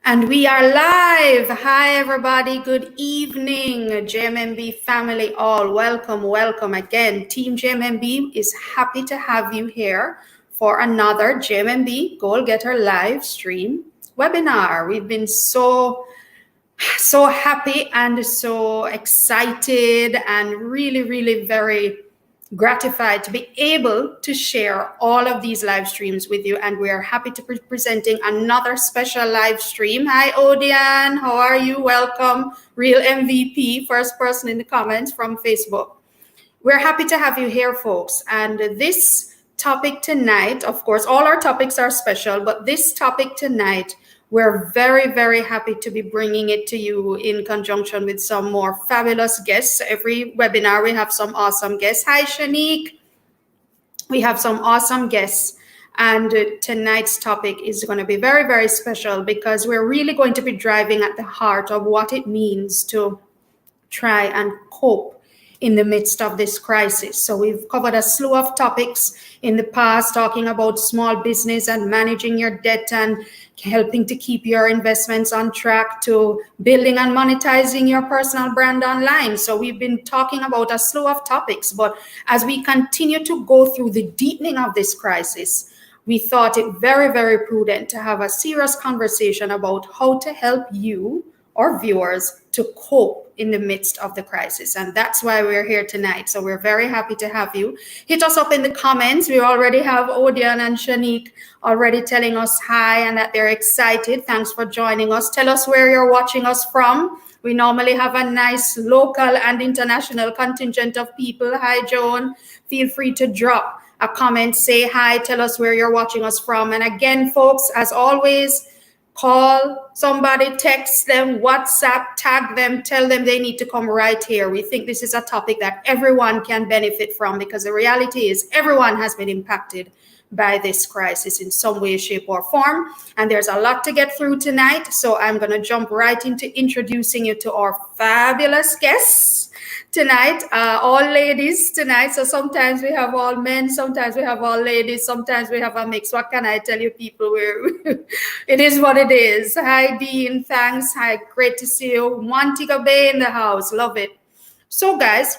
And we are live. Hi, everybody. Good evening, JMMB family. All welcome, welcome again. Team JMMB is happy to have you here for another JMMB Goal Getter live stream webinar. We've been so happy and so excited and really very gratified to be able to share all of these live streams with you, and we are happy to be presenting another special live stream. Hi Odian, how are you? Welcome. Real MVP, first person in the comments from Facebook. We're happy to have you here, folks, and this topic tonight, of course all our topics are special, but this topic tonight, we're very happy to be bringing it to you in conjunction with some more fabulous guests. Every webinar we have some awesome guests. Hi Shanique, we have some awesome guests, and tonight's topic is going to be very special because we're really going to be driving at the heart of what it means to try and cope in the midst of this crisis. So we've covered a slew of topics in the past, talking about small business and managing your debt and helping to keep your investments on track, to building and monetizing your personal brand online. So we've been talking about a slew of topics, but as we continue to go through the deepening of this crisis, we thought it very prudent to have a serious conversation about how to help you, our viewers, to cope in the midst of the crisis. And that's why we're here tonight. So we're very happy to have you. Hit us up in the comments. We already have Odian and Shanique already telling us hi and that they're excited. Thanks for joining us. Tell us where you're watching us from. We normally have a nice local and international contingent of people. Hi, Joan. Feel free to drop a comment, say hi, tell us where you're watching us from. And again, folks, as always, call somebody, text them, WhatsApp, tag them, tell them they need to come right here. We think this is a topic that everyone can benefit from, because the reality is everyone has been impacted by this crisis in some way, shape, or form. And there's a lot to get through tonight. So I'm going to jump right into introducing you to our fabulous guests tonight, all ladies tonight. So sometimes we have all men, sometimes we have all ladies, sometimes we have a mix. What can I tell you, people? It is what it is. Hi, Dean. Thanks. Hi, great to see you. Montego Bay in the house. Love it. So, guys,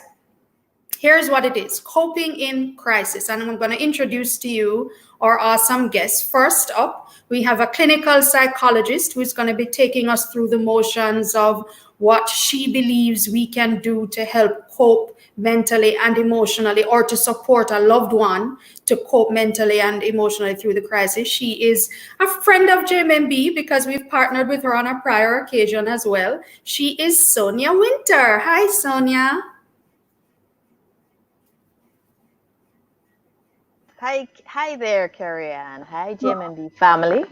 here's what it is: coping in crisis. And I'm going to introduce to you our awesome guests. First up, we have a clinical psychologist who's going to be taking us through the motions of what she believes we can do to help cope mentally and emotionally, or to support a loved one to cope mentally and emotionally through the crisis. She is a friend of JMMB because we've partnered with her on a prior occasion as well. She is Sonia Winter. Hi, Sonia. Hi there, Carrie Ann. Hi, JMMB family.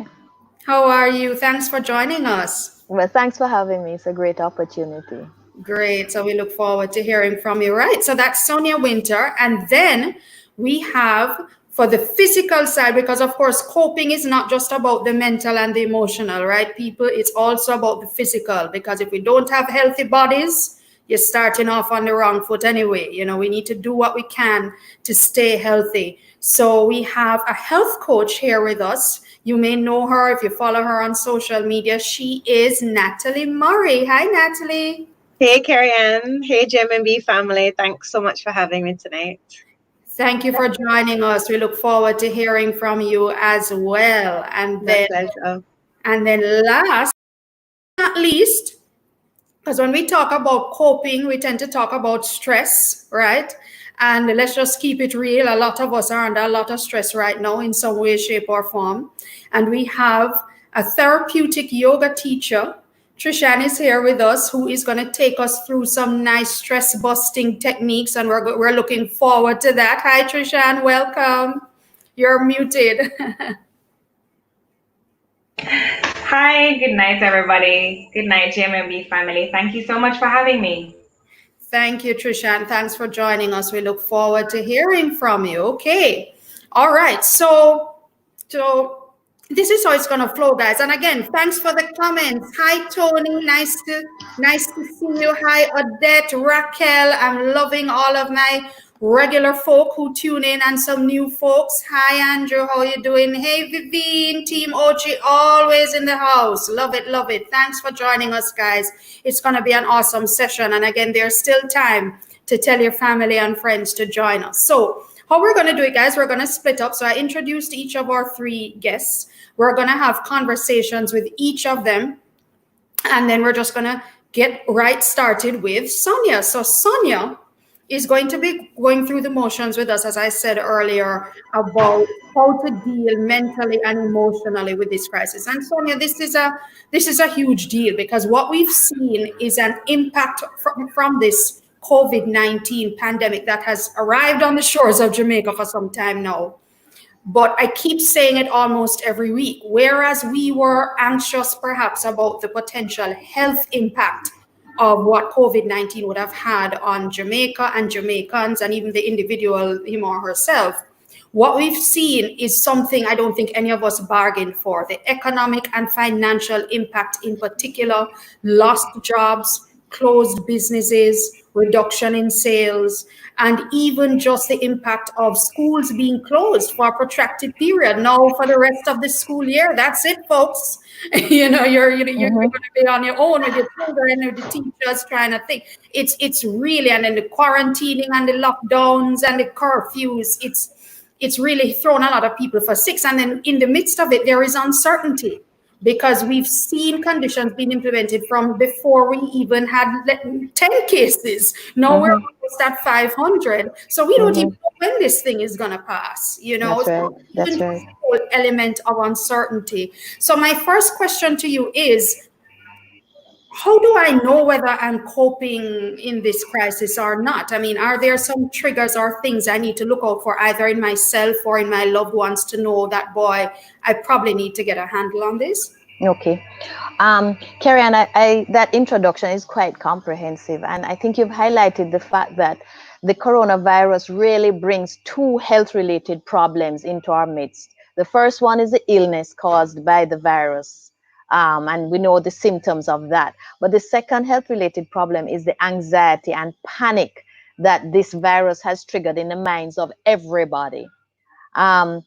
How are you? Thanks for joining us. Well, thanks for having me. It's a great opportunity. Great. So we look forward to hearing from you. Right. So that's Sonia Winter. And then we have, for the physical side, because of course, coping is not just about the mental and the emotional, right? People, it's also about the physical, because if we don't have healthy bodies, you're starting off on the wrong foot anyway. You know, we need to do what we can to stay healthy. So we have a health coach here with us. You may know her if you follow her on social media. She is Natalie Murray. Hi, Natalie. Hey, Carrie Ann. Hey, JMMB family. Thanks so much for having me tonight. Thank you for joining us. We look forward to hearing from you as well. And then last but not least, because when we talk about coping, we tend to talk about stress, right? And let's just keep it real. A lot of us are under a lot of stress right now in some way, shape, or form. And we have a therapeutic yoga teacher. Trishan is here with us, who is going to take us through some nice stress-busting techniques, and we're looking forward to that. Hi, Trishan. Welcome. You're muted. Hi, good night, everybody. Good night, JMMB family. Thank you so much for having me. Thank you, Trishan. Thanks for joining us. We look forward to hearing from you. Okay. All right. So this is how it's going to flow, guys. And again, thanks for the comments. Hi, Tony. Nice to see you. Hi, Odette, Raquel. I'm loving all of my regular folk who tune in and some new folks. Hi, Andrew. How you doing? Hey, Vivine, Team Ochi, always in the house. Love it, love it. Thanks for joining us, guys. It's going to be an awesome session. And again, there's still time to tell your family and friends to join us. So how we're going to do it, guys, we're going to split up. So I introduced each of our 3 guests. We're going to have conversations with each of them. And then we're just going to get right started with Sonia. So Sonia is going to be going through the motions with us, as I said earlier, about how to deal mentally and emotionally with this crisis. And Sonia, this is a huge deal, because what we've seen is an impact from this COVID-19 pandemic that has arrived on the shores of Jamaica for some time now. But I keep saying it almost every week, whereas we were anxious perhaps about the potential health impact of what COVID-19 would have had on Jamaica and Jamaicans and even the individual, him or herself. What we've seen is something I don't think any of us bargained for. The economic and financial impact in particular, lost jobs, closed businesses, reduction in sales, and even just the impact of schools being closed for a protracted period. Now for the rest of the school year, that's it, folks. You're going to be on your own with your children or the teachers trying to think. It's really, and then the quarantining and the lockdowns and the curfews, it's really thrown a lot of people for 6. And then in the midst of it, there is uncertainty, because we've seen conditions being implemented from before we even had 10 cases. Now we're almost at 500. So we don't even know when this thing is going to pass, That's right. That's right. Whole element of uncertainty. So my first question to you is, how do I know whether I'm coping in this crisis or not? I mean, are there some triggers or things I need to look out for either in myself or in my loved ones to know that, boy, I probably need to get a handle on this? Okay. Carrie-Ann, that introduction is quite comprehensive. And I think you've highlighted the fact that the coronavirus really brings 2 health-related problems into our midst. The first one is the illness caused by the virus. And we know the symptoms of that. But the second health-related problem is the anxiety and panic that this virus has triggered in the minds of everybody. The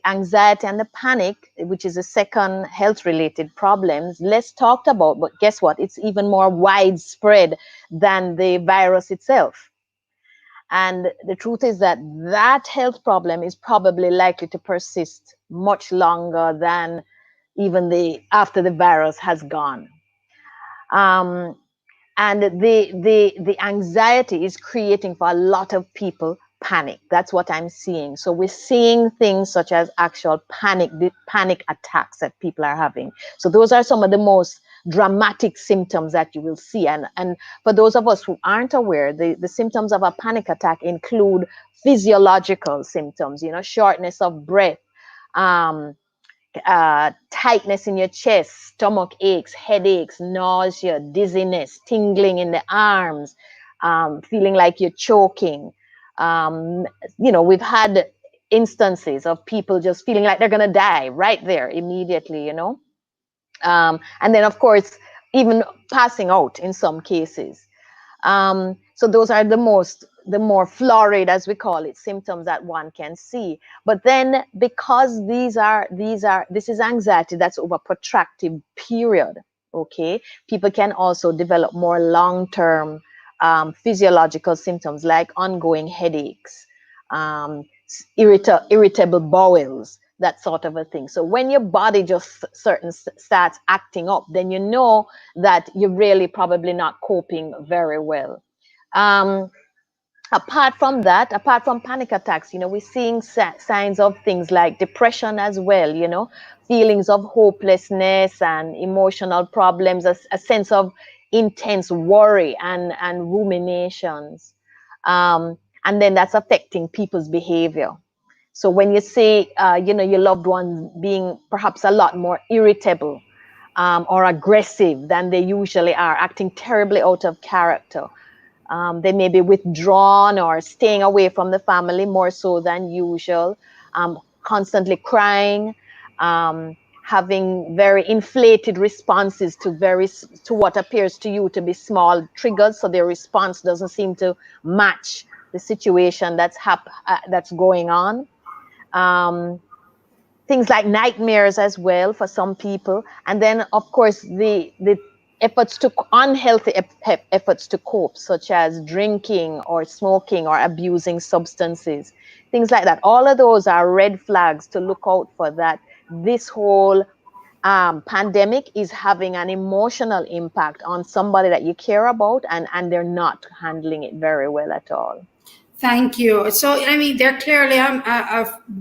anxiety and the panic, which is the second health-related problems, less talked about, but guess what? It's even more widespread than the virus itself. And the truth is that that health problem is probably likely to persist much longer than even after the virus has gone. And the anxiety is creating for a lot of people panic. That's what I'm seeing. So we're seeing things such as actual panic attacks that people are having. So those are some of the most dramatic symptoms that you will see. And for those of us who aren't aware, the symptoms of a panic attack include physiological symptoms, shortness of breath, tightness in your chest, stomach aches, headaches, nausea, dizziness, tingling in the arms, feeling like you're choking. We've had instances of people just feeling like they're going to die right there immediately, and then, of course, even passing out in some cases. So those are the more florid, as we call it, symptoms that one can see. But then, because this is anxiety that's over a protracted period, okay, people can also develop more long-term physiological symptoms like ongoing headaches, irritable bowels, that sort of a thing. So when your body just starts acting up, then you know that you're really probably not coping very well. Apart from panic attacks, we're seeing signs of things like depression as well, feelings of hopelessness and emotional problems, a sense of intense worry and ruminations. And then that's affecting people's behavior. So when you see, your loved ones being perhaps a lot more irritable or aggressive than they usually are, acting terribly out of character, they may be withdrawn or staying away from the family more so than usual, constantly crying, having very inflated responses to what appears to you to be small triggers, so their response doesn't seem to match the situation that's going on. Things like nightmares as well for some people, and then of course the unhealthy efforts to cope, such as drinking or smoking or abusing substances, things like that. All of those are red flags to look out for, that this whole pandemic is having an emotional impact on somebody that you care about, and they're not handling it very well at all. Thank you. So, I mean, there clearly,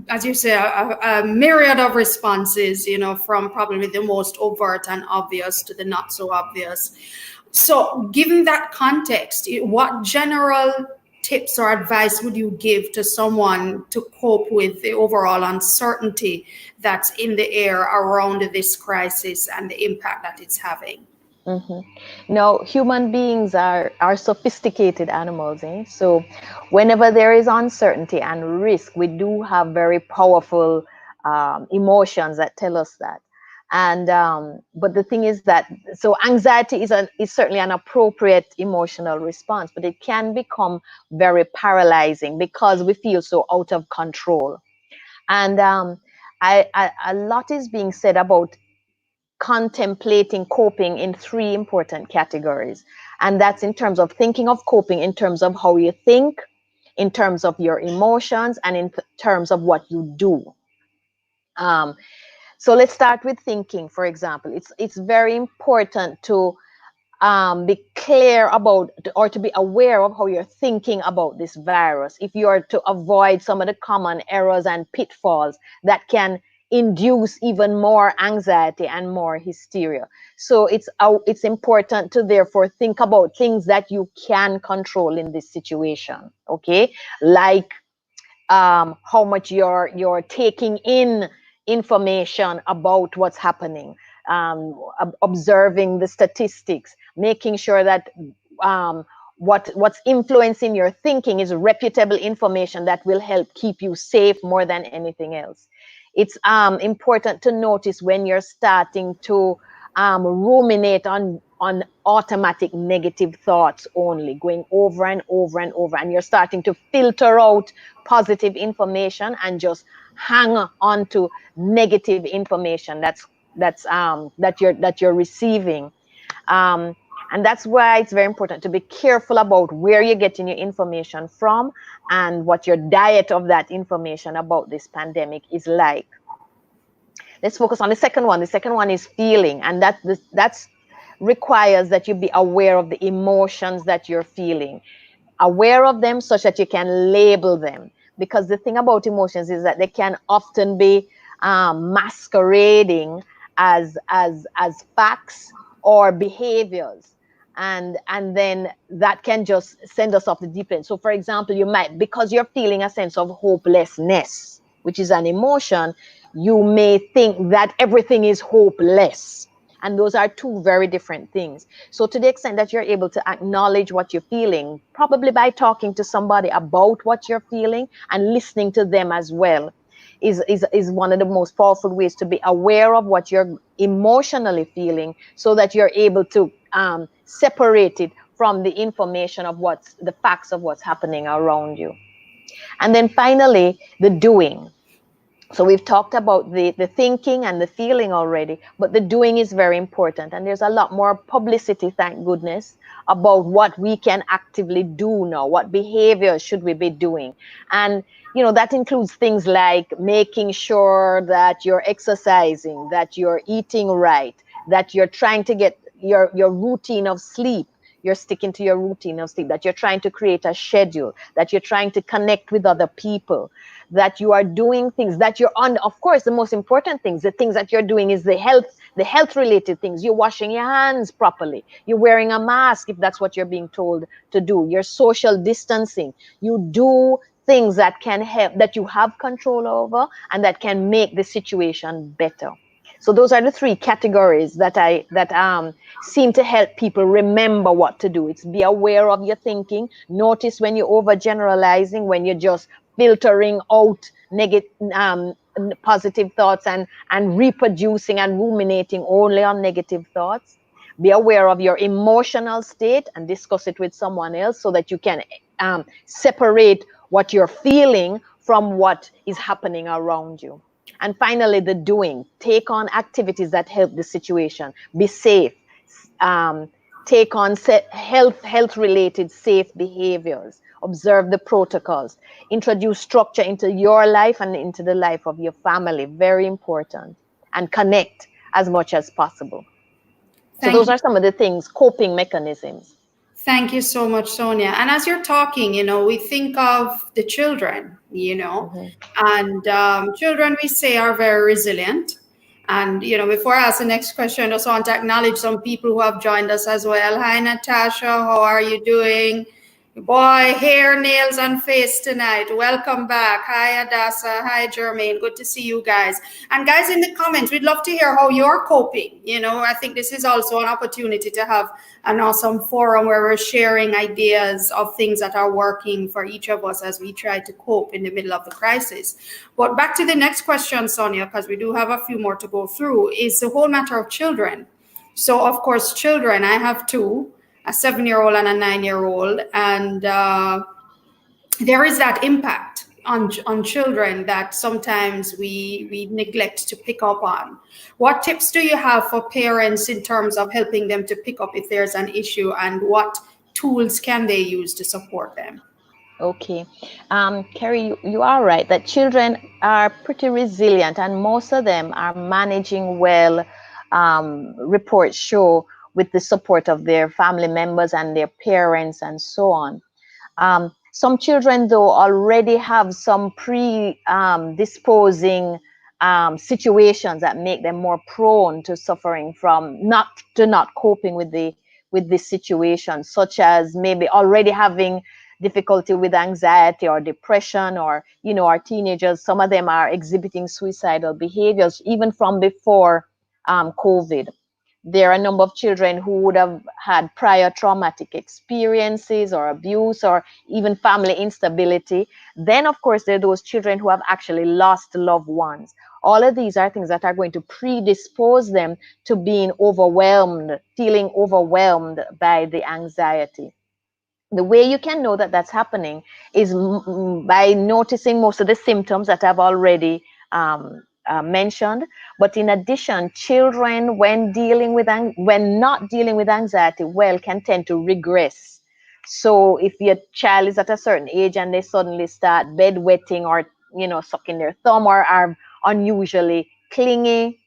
as you say, a myriad of responses, from probably the most overt and obvious to the not so obvious. So, given that context, what general tips or advice would you give to someone to cope with the overall uncertainty that's in the air around this crisis and the impact that it's having? Now, human beings are sophisticated animals, eh? So whenever there is uncertainty and risk, we do have very powerful emotions that tell us that. And but the thing is that, so anxiety is certainly an appropriate emotional response, but it can become very paralyzing because we feel so out of control. And a lot is being said about contemplating coping in three important categories. And that's in terms of thinking of coping, in terms of how you think, in terms of your emotions, and in terms of what you do. So let's start with thinking, for example. It's very important to be clear about, or to be aware of how you're thinking about this virus, if you are to avoid some of the common errors and pitfalls that can induce even more anxiety and more hysteria. So it's important to therefore think about things that you can control in this situation, okay? Like how much you're taking in information about what's happening, observing the statistics, making sure that what's influencing your thinking is reputable information that will help keep you safe more than anything else. It's important to notice when you're starting to ruminate on automatic negative thoughts only, going over and over and over, and you're starting to filter out positive information and just hang on to negative information that you're receiving. And that's why it's very important to be careful about where you're getting your information from and what your diet of that information about this pandemic is like. Let's focus on the second one. The second one is feeling, and that's requires that you be aware of the emotions that you're feeling, aware of them such that you can label them. Because the thing about emotions is that they can often be masquerading as facts or behaviors. And then that can just send us off the deep end. So for example, you might, because you're feeling a sense of hopelessness, which is an emotion, you may think that everything is hopeless. And those are two very different things. So to the extent that you're able to acknowledge what you're feeling, probably by talking to somebody about what you're feeling and listening to them as well, is one of the most powerful ways to be aware of what you're emotionally feeling, so that you're able to separate it from the information of the facts of what's happening around you. And then finally, the doing. So we've talked about the thinking and the feeling already, but the doing is very important. And there's a lot more publicity, thank goodness, about what we can actively do now. What behaviors should we be doing? And, that includes things like making sure that you're exercising, that you're eating right, that you're trying to get your routine of sleep. You're sticking to your routine of sleep, that you're trying to create a schedule, that you're trying to connect with other people, that you are doing things that you're on. Of course, the most important things, the things that you're doing is the health related things. You're washing your hands properly. You're wearing a mask if that's what you're being told to do. You're social distancing. You do things that can help, that you have control over, and that can make the situation better. So those are the three categories that seem to help people remember what to do. It's be aware of your thinking. Notice when you're overgeneralizing, when you're just filtering out positive thoughts and reproducing and ruminating only on negative thoughts. Be aware of your emotional state and discuss it with someone else so that you can separate what you're feeling from what is happening around you. And finally, the doing. Take on activities that help the situation. Be safe. Take on health-related safe behaviors. Observe the protocols. Introduce structure into your life and into the life of your family. Very important. And connect as much as possible. So those are some of the things, coping mechanisms. Thank you so much, Sonia. And as you're talking, we think of the children, and children, we say, are very resilient. And, before I ask the next question, I just want to acknowledge some people who have joined us as well. Hi, Natasha. How are you doing? Boy, hair, nails, and face tonight. Welcome back. Hi, Adasa. Hi, Jermaine. Good to see you guys. And guys, in the comments, we'd love to hear how you're coping. I think this is also an opportunity to have an awesome forum where we're sharing ideas of things that are working for each of us as we try to cope in the middle of the crisis. But back to the next question, Sonia, because we do have a few more to go through, is the whole matter of children. So, of course, children, I have two, a 7-year-old and a 9-year-old, and there is that impact on children that sometimes we neglect to pick up on. What tips do you have for parents in terms of helping them to pick up if there's an issue, and what tools can they use to support them? Okay. Carrie, you are right that children are pretty resilient, and most of them are managing well. Reports show, with the support of their family members and their parents and so on. Some children, though, already have some predisposing situations that make them more prone to suffering from not coping with this situation, such as maybe already having difficulty with anxiety or depression, or our teenagers, some of them are exhibiting suicidal behaviors even from before COVID. There are a number of children who would have had prior traumatic experiences or abuse or even family instability. Then, of course, there are those children who have actually lost loved ones. All of these are things that are going to predispose them to being overwhelmed, feeling overwhelmed by the anxiety. The way you can know that that's happening is by noticing most of the symptoms that I've already mentioned. But in addition, children, when not dealing with anxiety well, can tend to regress. So if your child is at a certain age and they suddenly start bedwetting or sucking their thumb, or are unusually clingy,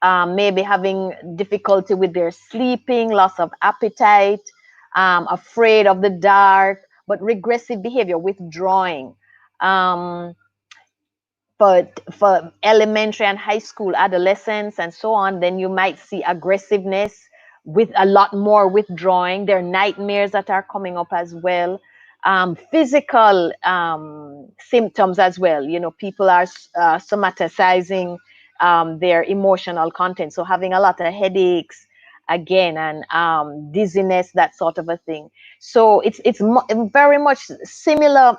maybe having difficulty with their sleeping, loss of appetite, afraid of the dark, but regressive behavior, withdrawing. But for elementary and high school adolescents and so on, then you might see aggressiveness with a lot more withdrawing. There are nightmares that are coming up as well. Physical symptoms as well. People are somaticizing their emotional content. So having a lot of headaches, again, and dizziness, that sort of a thing. So it's very much similar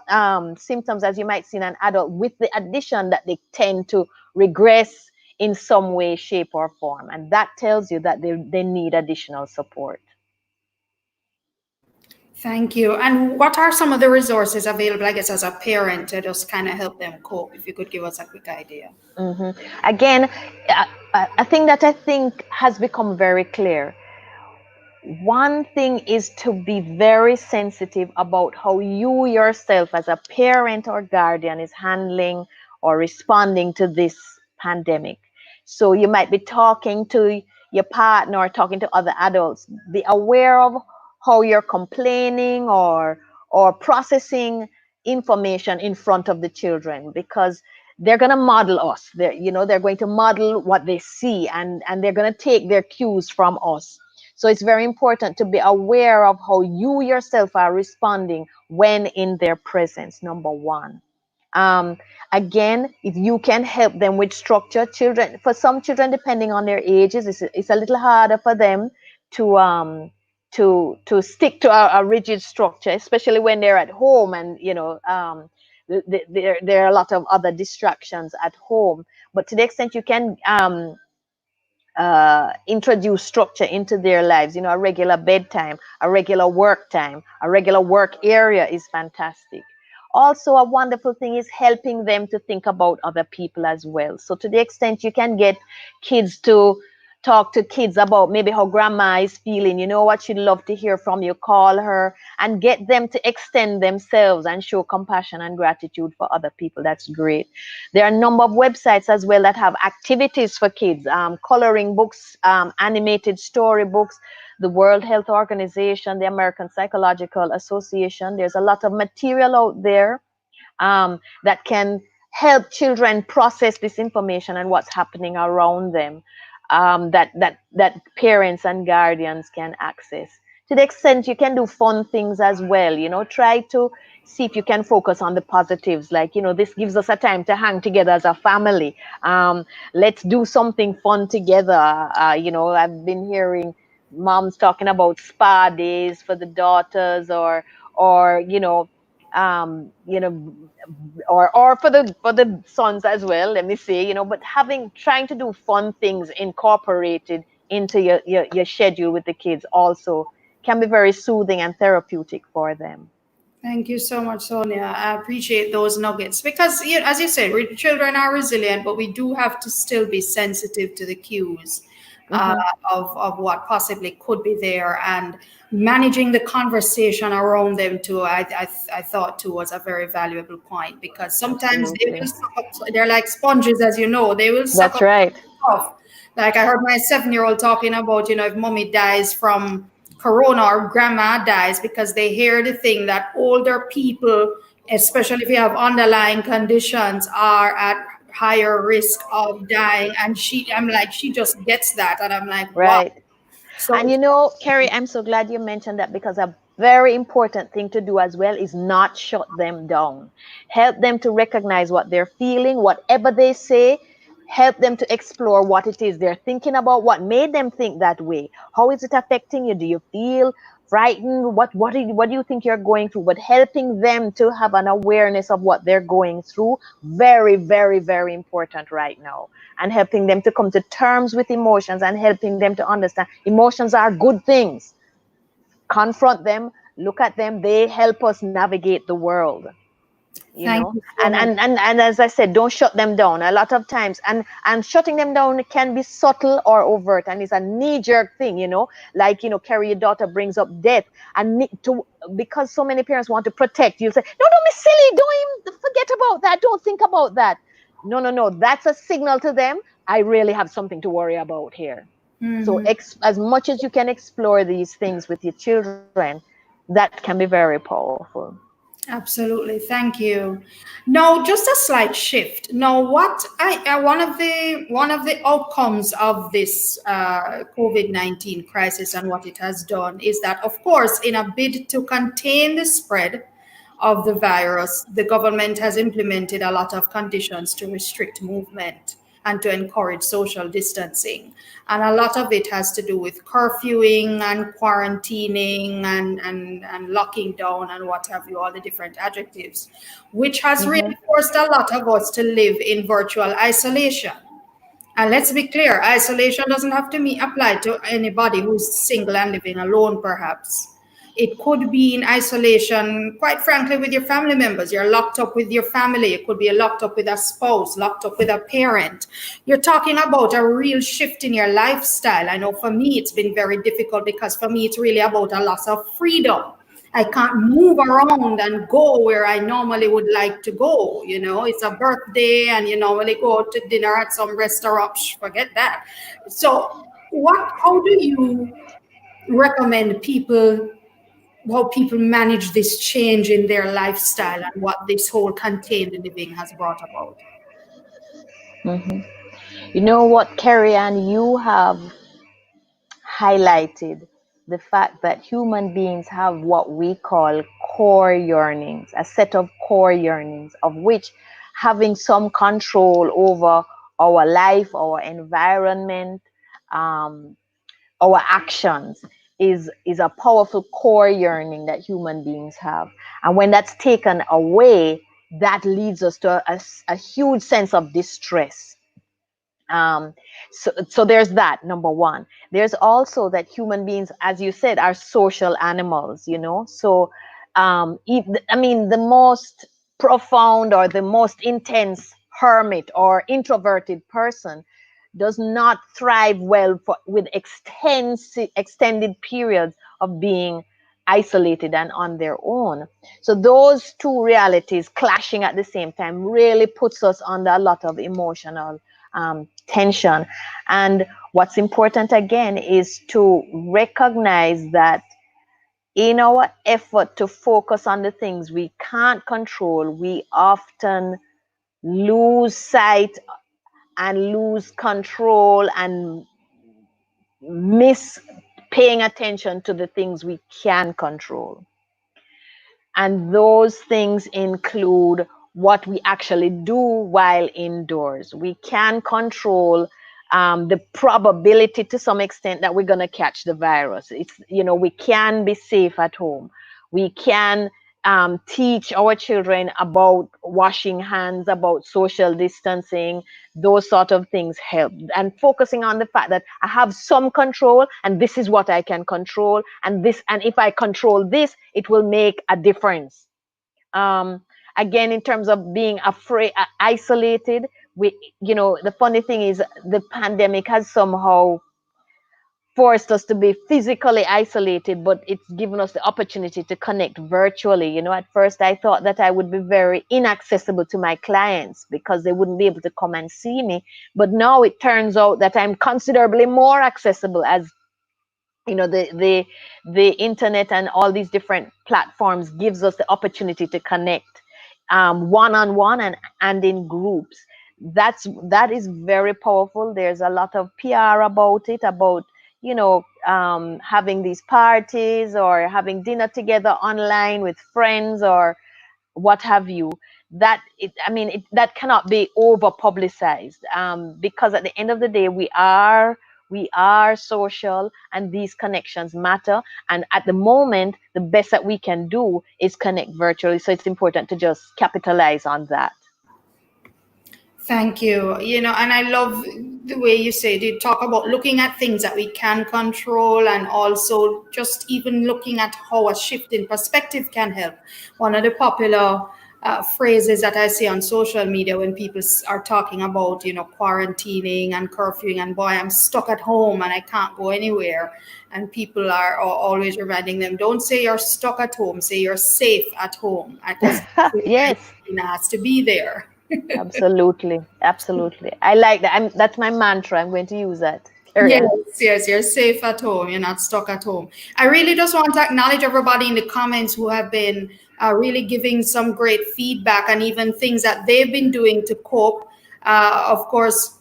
symptoms as you might see in an adult, with the addition that they tend to regress in some way, shape, or form. And that tells you that they need additional support. Thank you. And what are some of the resources available, I guess, as a parent to just kind of help them cope? If you could give us a quick idea. Again, a thing that I think has become very clear. One thing is to be very sensitive about how you yourself as a parent or guardian is handling or responding to this pandemic. So you might be talking to your partner or talking to other adults. Be aware of how you're complaining or processing information in front of the children, because they're going to model us. They're going to model what they see, and they're going to take their cues from us. So it's very important to be aware of how you yourself are responding when in their presence, number one. Again, if you can help them with structure, for some children, depending on their ages, it's a little harder for them to stick to a rigid structure, especially when they're at home and there are a lot of other distractions at home. But to the extent you can introduce structure into their lives, a regular bedtime, a regular work time, a regular work area is fantastic. Also, a wonderful thing is helping them to think about other people as well. So to the extent you can get kids to talk to kids about maybe how grandma is feeling, what she'd love to hear from you, call her and get them to extend themselves and show compassion and gratitude for other people. That's great. There are a number of websites as well that have activities for kids, coloring books, animated storybooks. The World Health Organization, the American Psychological Association, there's a lot of material out there that can help children process this information and what's happening around them, that parents and guardians can access. To the extent you can do fun things as well, try to see if you can focus on the positives, like, this gives us a time to hang together as a family. Let's do something fun together. I've been hearing moms talking about spa days for the daughters, or um, you know, or for the sons as well. Let me say, but trying to do fun things incorporated into your schedule with the kids also can be very soothing and therapeutic for them. Thank you so much, Sonia. I appreciate those nuggets because, as you said, children are resilient, but we do have to still be sensitive to the cues of what possibly could be there, and managing the conversation around them too. I thought too was a very valuable point, because sometimes they will suck up, they're like sponges, as you know. They will suck That's up right. stuff. Like I heard my 7-year-old talking about, if mommy dies from corona or grandma dies, because they hear the thing that older people, especially if you have underlying conditions, are at higher risk of dying. And I'm like, she just gets that. And I'm like, wow. Right. So And Carrie, I'm so glad you mentioned that, because a very important thing to do as well is not shut them down. Help them to recognize what they're feeling, whatever they say. Help them to explore what it is they're thinking about, what made them think that way. How is it affecting you? Do you feel frightened? What do you think you're going through? But helping them to have an awareness of what they're going through, very, very, very important right now. And helping them to come to terms with emotions and helping them to understand emotions are good things. Confront them, look at them. They help us navigate the world. thank you so And, much. and as I said, don't shut them down. A lot of times, and shutting them down can be subtle or overt, and it's a knee-jerk thing, like, Carrie, your daughter brings up death, and because so many parents want to protect you, say, no, don't be silly, don't even forget about that, don't think about that. No, that's a signal to them. I really have something to worry about here. So as much as you can explore these things with your children, that can be very powerful. Absolutely, thank you. Now, just a slight shift. Now, what one of the outcomes of this COVID-19 crisis and what it has done is that, of course, in a bid to contain the spread of the virus, the government has implemented a lot of conditions to restrict movement and to encourage social distancing. And a lot of it has to do with curfewing and quarantining and locking down and what have you, all the different adjectives, which has reinforced a lot of us to live in virtual isolation. And let's be clear, isolation doesn't have to apply to anybody who's single and living alone, perhaps. It could be in isolation, quite frankly, with your family members. You're locked up with your family. It could be locked up with a spouse, locked up with a parent. You're talking about a real shift in your lifestyle. I know for me, it's been very difficult, because for me, it's really about a loss of freedom. I can't move around and go where I normally would like to go. It's a birthday and you normally go to dinner at some restaurant. Forget that. So how do you recommend how people manage this change in their lifestyle and what this whole contained living has brought about? You know what, Carrie Ann, you have highlighted the fact that human beings have what we call core yearnings, a set of core yearnings, of which having some control over our life, our environment, our actions is a powerful core yearning that human beings have. And when that's taken away, that leads us to a huge sense of distress. So there's that, number one. There's also that human beings, as you said, are social animals, so I mean, the most profound or the most intense hermit or introverted person does not thrive well with extended periods of being isolated and on their own. So those two realities clashing at the same time really puts us under a lot of emotional tension. And what's important again is to recognize that in our effort to focus on the things we can't control, we often lose sight and lose control and miss paying attention to the things we can control. And those things include what we actually do while indoors. We can control the probability to some extent that we're going to catch the virus. We can be safe at home. We can teach our children about washing hands, about social distancing. Those sort of things help. And focusing on the fact that I have some control and this is what I can control. And if I control this, it will make a difference. Again, in terms of being afraid, isolated, the funny thing is the pandemic has somehow forced us to be physically isolated, but it's given us the opportunity to connect virtually. At first I thought that I would be very inaccessible to my clients because they wouldn't be able to come and see me. But now it turns out that I'm considerably more accessible, as the internet and all these different platforms gives us the opportunity to connect one-on-one and in groups. That is very powerful. There's a lot of PR about it, about having these parties or having dinner together online with friends or what have you. That cannot be over publicized, because at the end of the day we are social and these connections matter. And at the moment, the best that we can do is connect virtually. So it's important to just capitalize on that. Thank you. And I love the way you said you talk about looking at things that we can control, and also just even looking at how a shift in perspective can help. One of the popular phrases that I see on social media when people are talking about, quarantining and curfewing, and boy, I'm stuck at home and I can't go anywhere. And people are always reminding them, don't say you're stuck at home, say you're safe at home. Yes. It has to be there. Absolutely. I like that. That's my mantra. I'm going to use that. Yes, you're safe at home. You're not stuck at home. I really just want to acknowledge everybody in the comments who have been really giving some great feedback and even things that they've been doing to cope. Of course,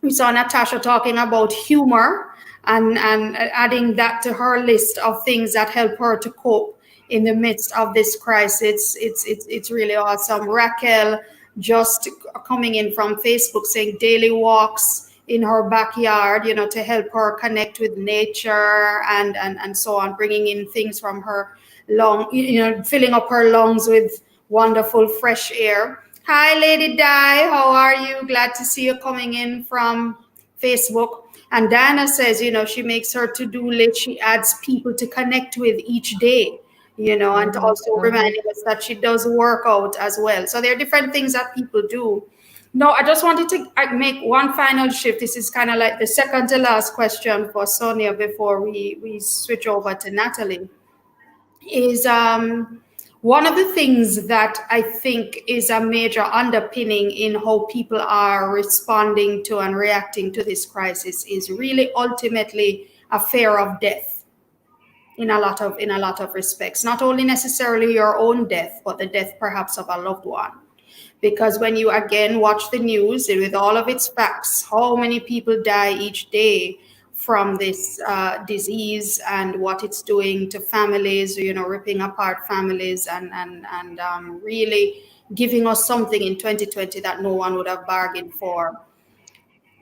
we saw Natasha talking about humor and adding that to her list of things that help her to cope in the midst of this crisis. It's really awesome. Raquel just coming in from Facebook saying daily walks in her backyard, to help her connect with nature and so on, bringing in things from her filling up her lungs with wonderful fresh air. Hi, Lady Di, how are you? Glad to see you coming in from Facebook. And Diana says, she makes her to-do list. She adds people to connect with each day, and also reminding us that she does work out as well. So there are different things that people do. No, I just wanted to make one final shift. This is kind of like the second to last question for Sonia before we switch over to Natalie. Is one of the things that I think is a major underpinning in how people are responding to and reacting to this crisis is really ultimately a fear of death. In a lot of respects, not only necessarily your own death, but the death perhaps of a loved one. Because when you again watch the news with all of its facts, how many people die each day from this disease and what it's doing to families, ripping apart families and really giving us something in 2020 that no one would have bargained for.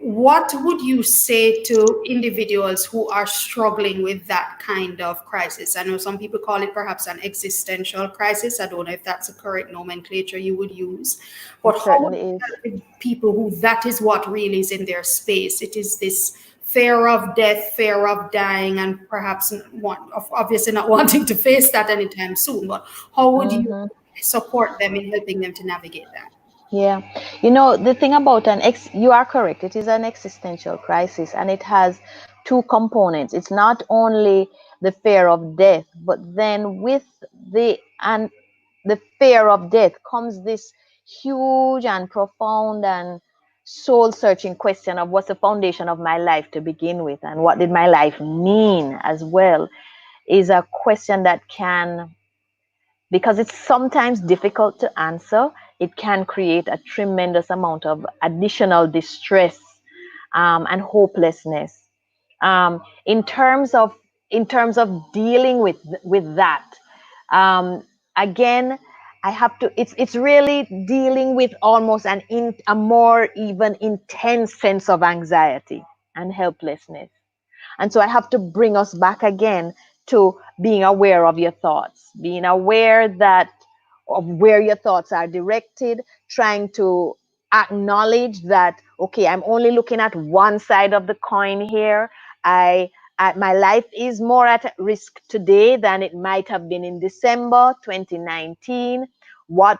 what would you say to individuals who are struggling with that kind of crisis? I know some people call it perhaps an existential crisis. I don't know if that's the correct nomenclature you would use. But It how would certainly you is. help with people who that is what really is in their space? It is this fear of death, fear of dying, and perhaps obviously not wanting to face that anytime soon. But how would you Mhm. support them in helping them to navigate that? Yeah. You know, the thing about you are correct. It is an existential crisis and it has two components. It's not only the fear of death, but then with the fear of death comes this huge and profound and soul searching question of what's the foundation of my life to begin with and what did my life mean as well, is a question that can, because it's sometimes difficult to answer, it can create a tremendous amount of additional distress and hopelessness. In terms of dealing with that, um, again, I have to. It's really dealing with almost a more even intense sense of anxiety and helplessness. And so I have to bring us back again to being aware of your thoughts, being aware that of where your thoughts are directed, trying to acknowledge that, okay, I'm only looking at one side of the coin here. My life is more at risk today than it might have been in December 2019. What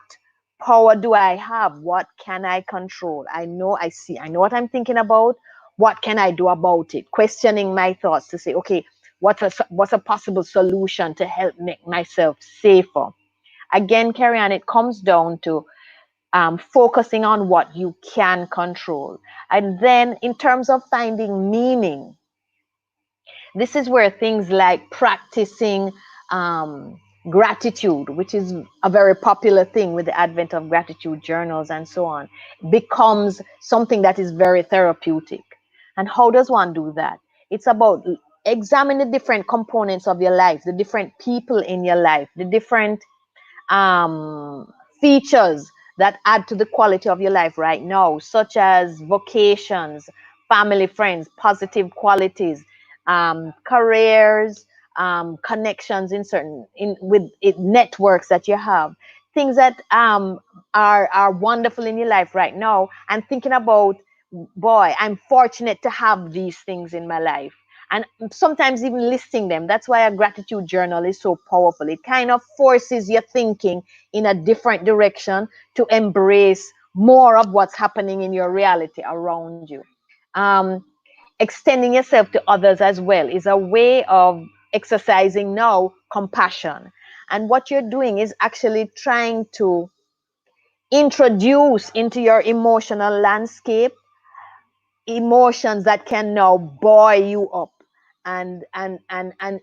power do I have? What can I control? I know what I'm thinking about. What can I do about it? Questioning my thoughts to say, okay, what's a possible solution to help make myself safer? Again, Carrie Ann, it comes down to focusing on what you can control. And then in terms of finding meaning, this is where things like practicing gratitude, which is a very popular thing with the advent of gratitude journals and so on, becomes something that is very therapeutic. And how does one do that? It's about examine the different components of your life, the different people in your life, the different features that add to the quality of your life right now, such as vocations, family, friends, positive qualities, careers, connections in networks that you have, things that are wonderful in your life right now, and thinking about, boy, I'm fortunate to have these things in my life. And sometimes even listing them. That's why a gratitude journal is so powerful. It kind of forces your thinking in a different direction to embrace more of what's happening in your reality around you. Extending yourself to others as well is a way of exercising now compassion. And what you're doing is actually trying to introduce into your emotional landscape emotions that can now buoy you up and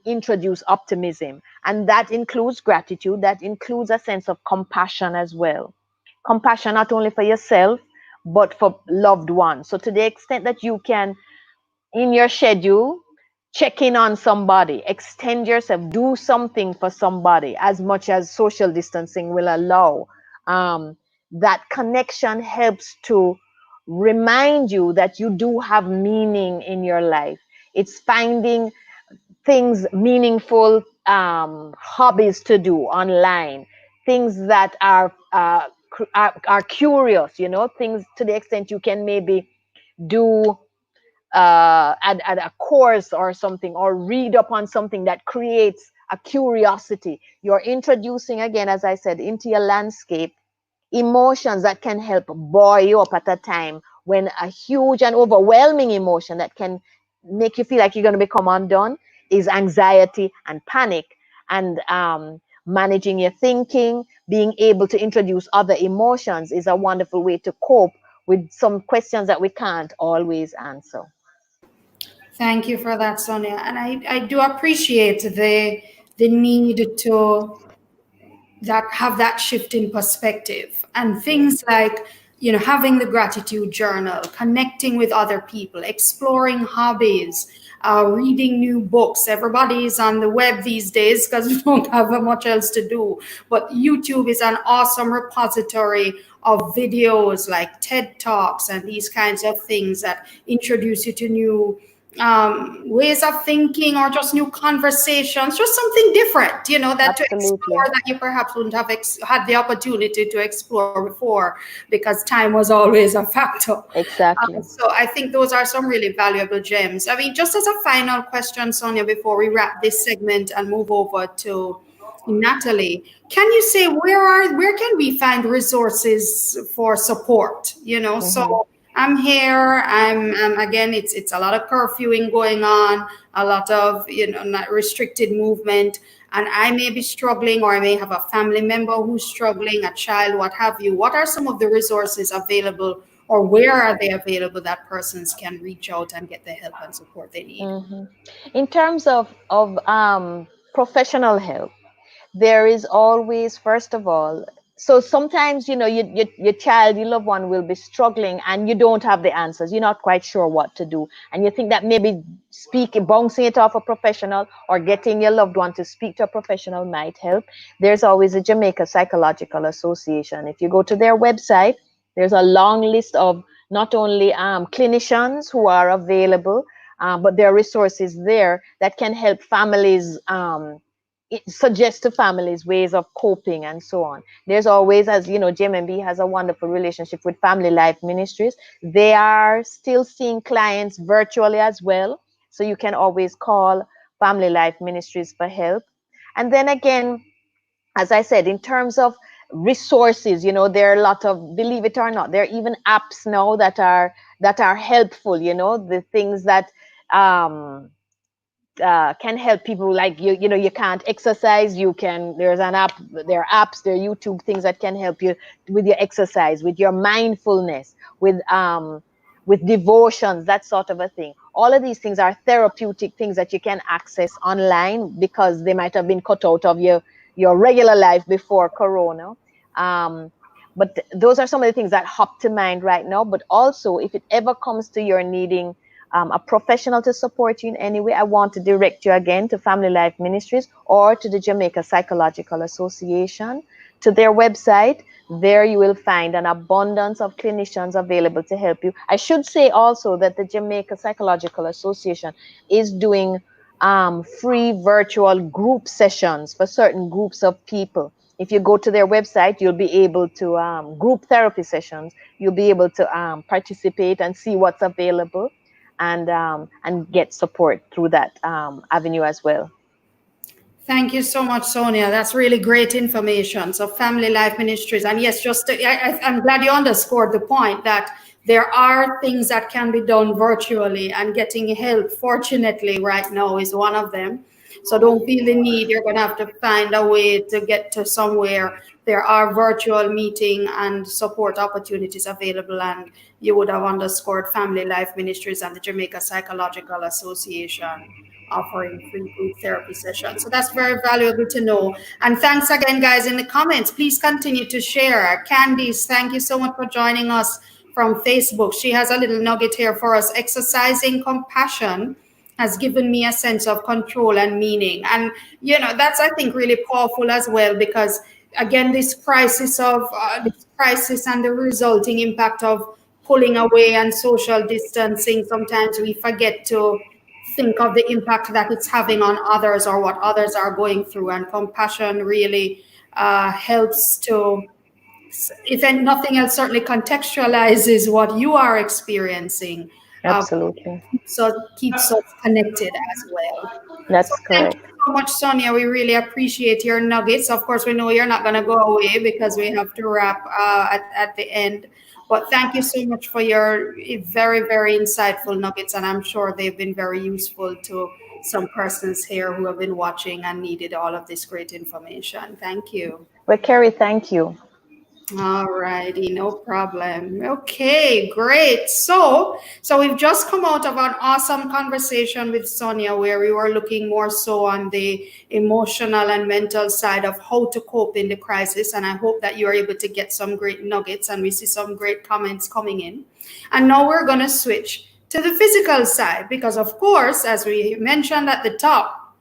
introduce optimism. And that includes gratitude, that includes a sense of compassion as well. Compassion not only for yourself, but for loved ones. So to the extent that you can, in your schedule, check in on somebody, extend yourself, do something for somebody as much as social distancing will allow. That connection helps to remind you that you do have meaning in your life. It's finding things meaningful, hobbies to do online, things that are curious, things to the extent you can maybe do at a course or something, or read upon something that creates a curiosity. You're introducing, again, as I said, into your landscape emotions that can help buoy you up at a time when a huge and overwhelming emotion that can make you feel like you're going to become undone is anxiety and panic. And managing your thinking, being able to introduce other emotions is a wonderful way to cope with some questions that we can't always answer. Thank you for that, Sonia. And I do appreciate the need to have that shift in perspective and things like having the gratitude journal, connecting with other people, exploring hobbies, reading new books. Everybody is on the web these days because we don't have much else to do. But YouTube is an awesome repository of videos like TED Talks and these kinds of things that introduce you to new ways of thinking or just new conversations, just something different, that to explore that you perhaps wouldn't have had the opportunity to explore before because time was always a factor. Exactly. So I think those are some really valuable gems. I mean, just as a final question, Sonia, before we wrap this segment and move over to Natalie, can you say where can we find resources for support? So I'm here. I'm again. It's a lot of curfewing going on, a lot of not restricted movement, and I may be struggling, or I may have a family member who's struggling, a child, what have you. What are some of the resources available, or where are they available that persons can reach out and get the help and support they need? In terms of professional help, there is always, first of all, so sometimes your child, your loved one will be struggling and you don't have the answers. You're not quite sure what to do, and you think that maybe bouncing it off a professional or getting your loved one to speak to a professional might help. There's always a Jamaica Psychological Association. If you go to their website, there's a long list of not only clinicians who are available, but there are resources there that can help families, suggest to families ways of coping and so on. There's always, as you know, JMMB has a wonderful relationship with Family Life Ministries. They are still seeing clients virtually as well. So you can always call Family Life Ministries for help. And then again, as I said, in terms of resources, there are a lot of, believe it or not, there are even apps now that are helpful, the things that can help people, like you can't exercise, there's an app, there are apps, there are YouTube things that can help you with your exercise, with your mindfulness, with devotions, that sort of a thing. All of these things are therapeutic things that you can access online because they might have been cut out of your regular life before Corona. But those are some of the things that hop to mind right now. But also, if it ever comes to your needing a professional to support you in any way, I want to direct you again to Family Life Ministries or to the Jamaica Psychological Association, to their website. There you will find an abundance of clinicians available to help you. I should say also that the Jamaica Psychological Association is doing free virtual group sessions for certain groups of people. If you go to their website, you'll be able to group therapy sessions. You'll be able to participate and see what's available, and get support through that avenue as well. Thank you so much, Sonia. That's really great information. So Family Life Ministries, and yes, I'm glad you underscored the point that there are things that can be done virtually, and getting help, fortunately, right now is one of them. So don't feel the need. You're going to have to find a way to get to somewhere. There are virtual meeting and support opportunities available, and you would have underscored Family Life Ministries and the Jamaica Psychological Association offering free group therapy sessions. So that's very valuable to know. And thanks again, guys, in the comments. Please continue to share. Candice, thank you so much for joining us from Facebook. She has a little nugget here for us. Exercising compassion has given me a sense of control and meaning. And, that's, I think, really powerful as well, because, again, this crisis and the resulting impact of pulling away and social distancing, sometimes we forget to think of the impact that it's having on others or what others are going through. And compassion really helps to, if nothing else, certainly contextualizes what you are experiencing. Absolutely. So keeps us connected as well. That's correct. Thank you so much, Sonia. We really appreciate your nuggets. Of course, we know you're not going to go away because we have to wrap at the end. But thank you so much for your very, very insightful nuggets. And I'm sure they've been very useful to some persons here who have been watching and needed all of this great information. Thank you. Well, Carrie, thank you. All righty, no problem. Okay, great. So we've just come out of an awesome conversation with Sonia where we were looking more so on the emotional and mental side of how to cope in the crisis. And I hope that you're able to get some great nuggets and we see some great comments coming in. And now we're going to switch to the physical side because, of course, as we mentioned at the top,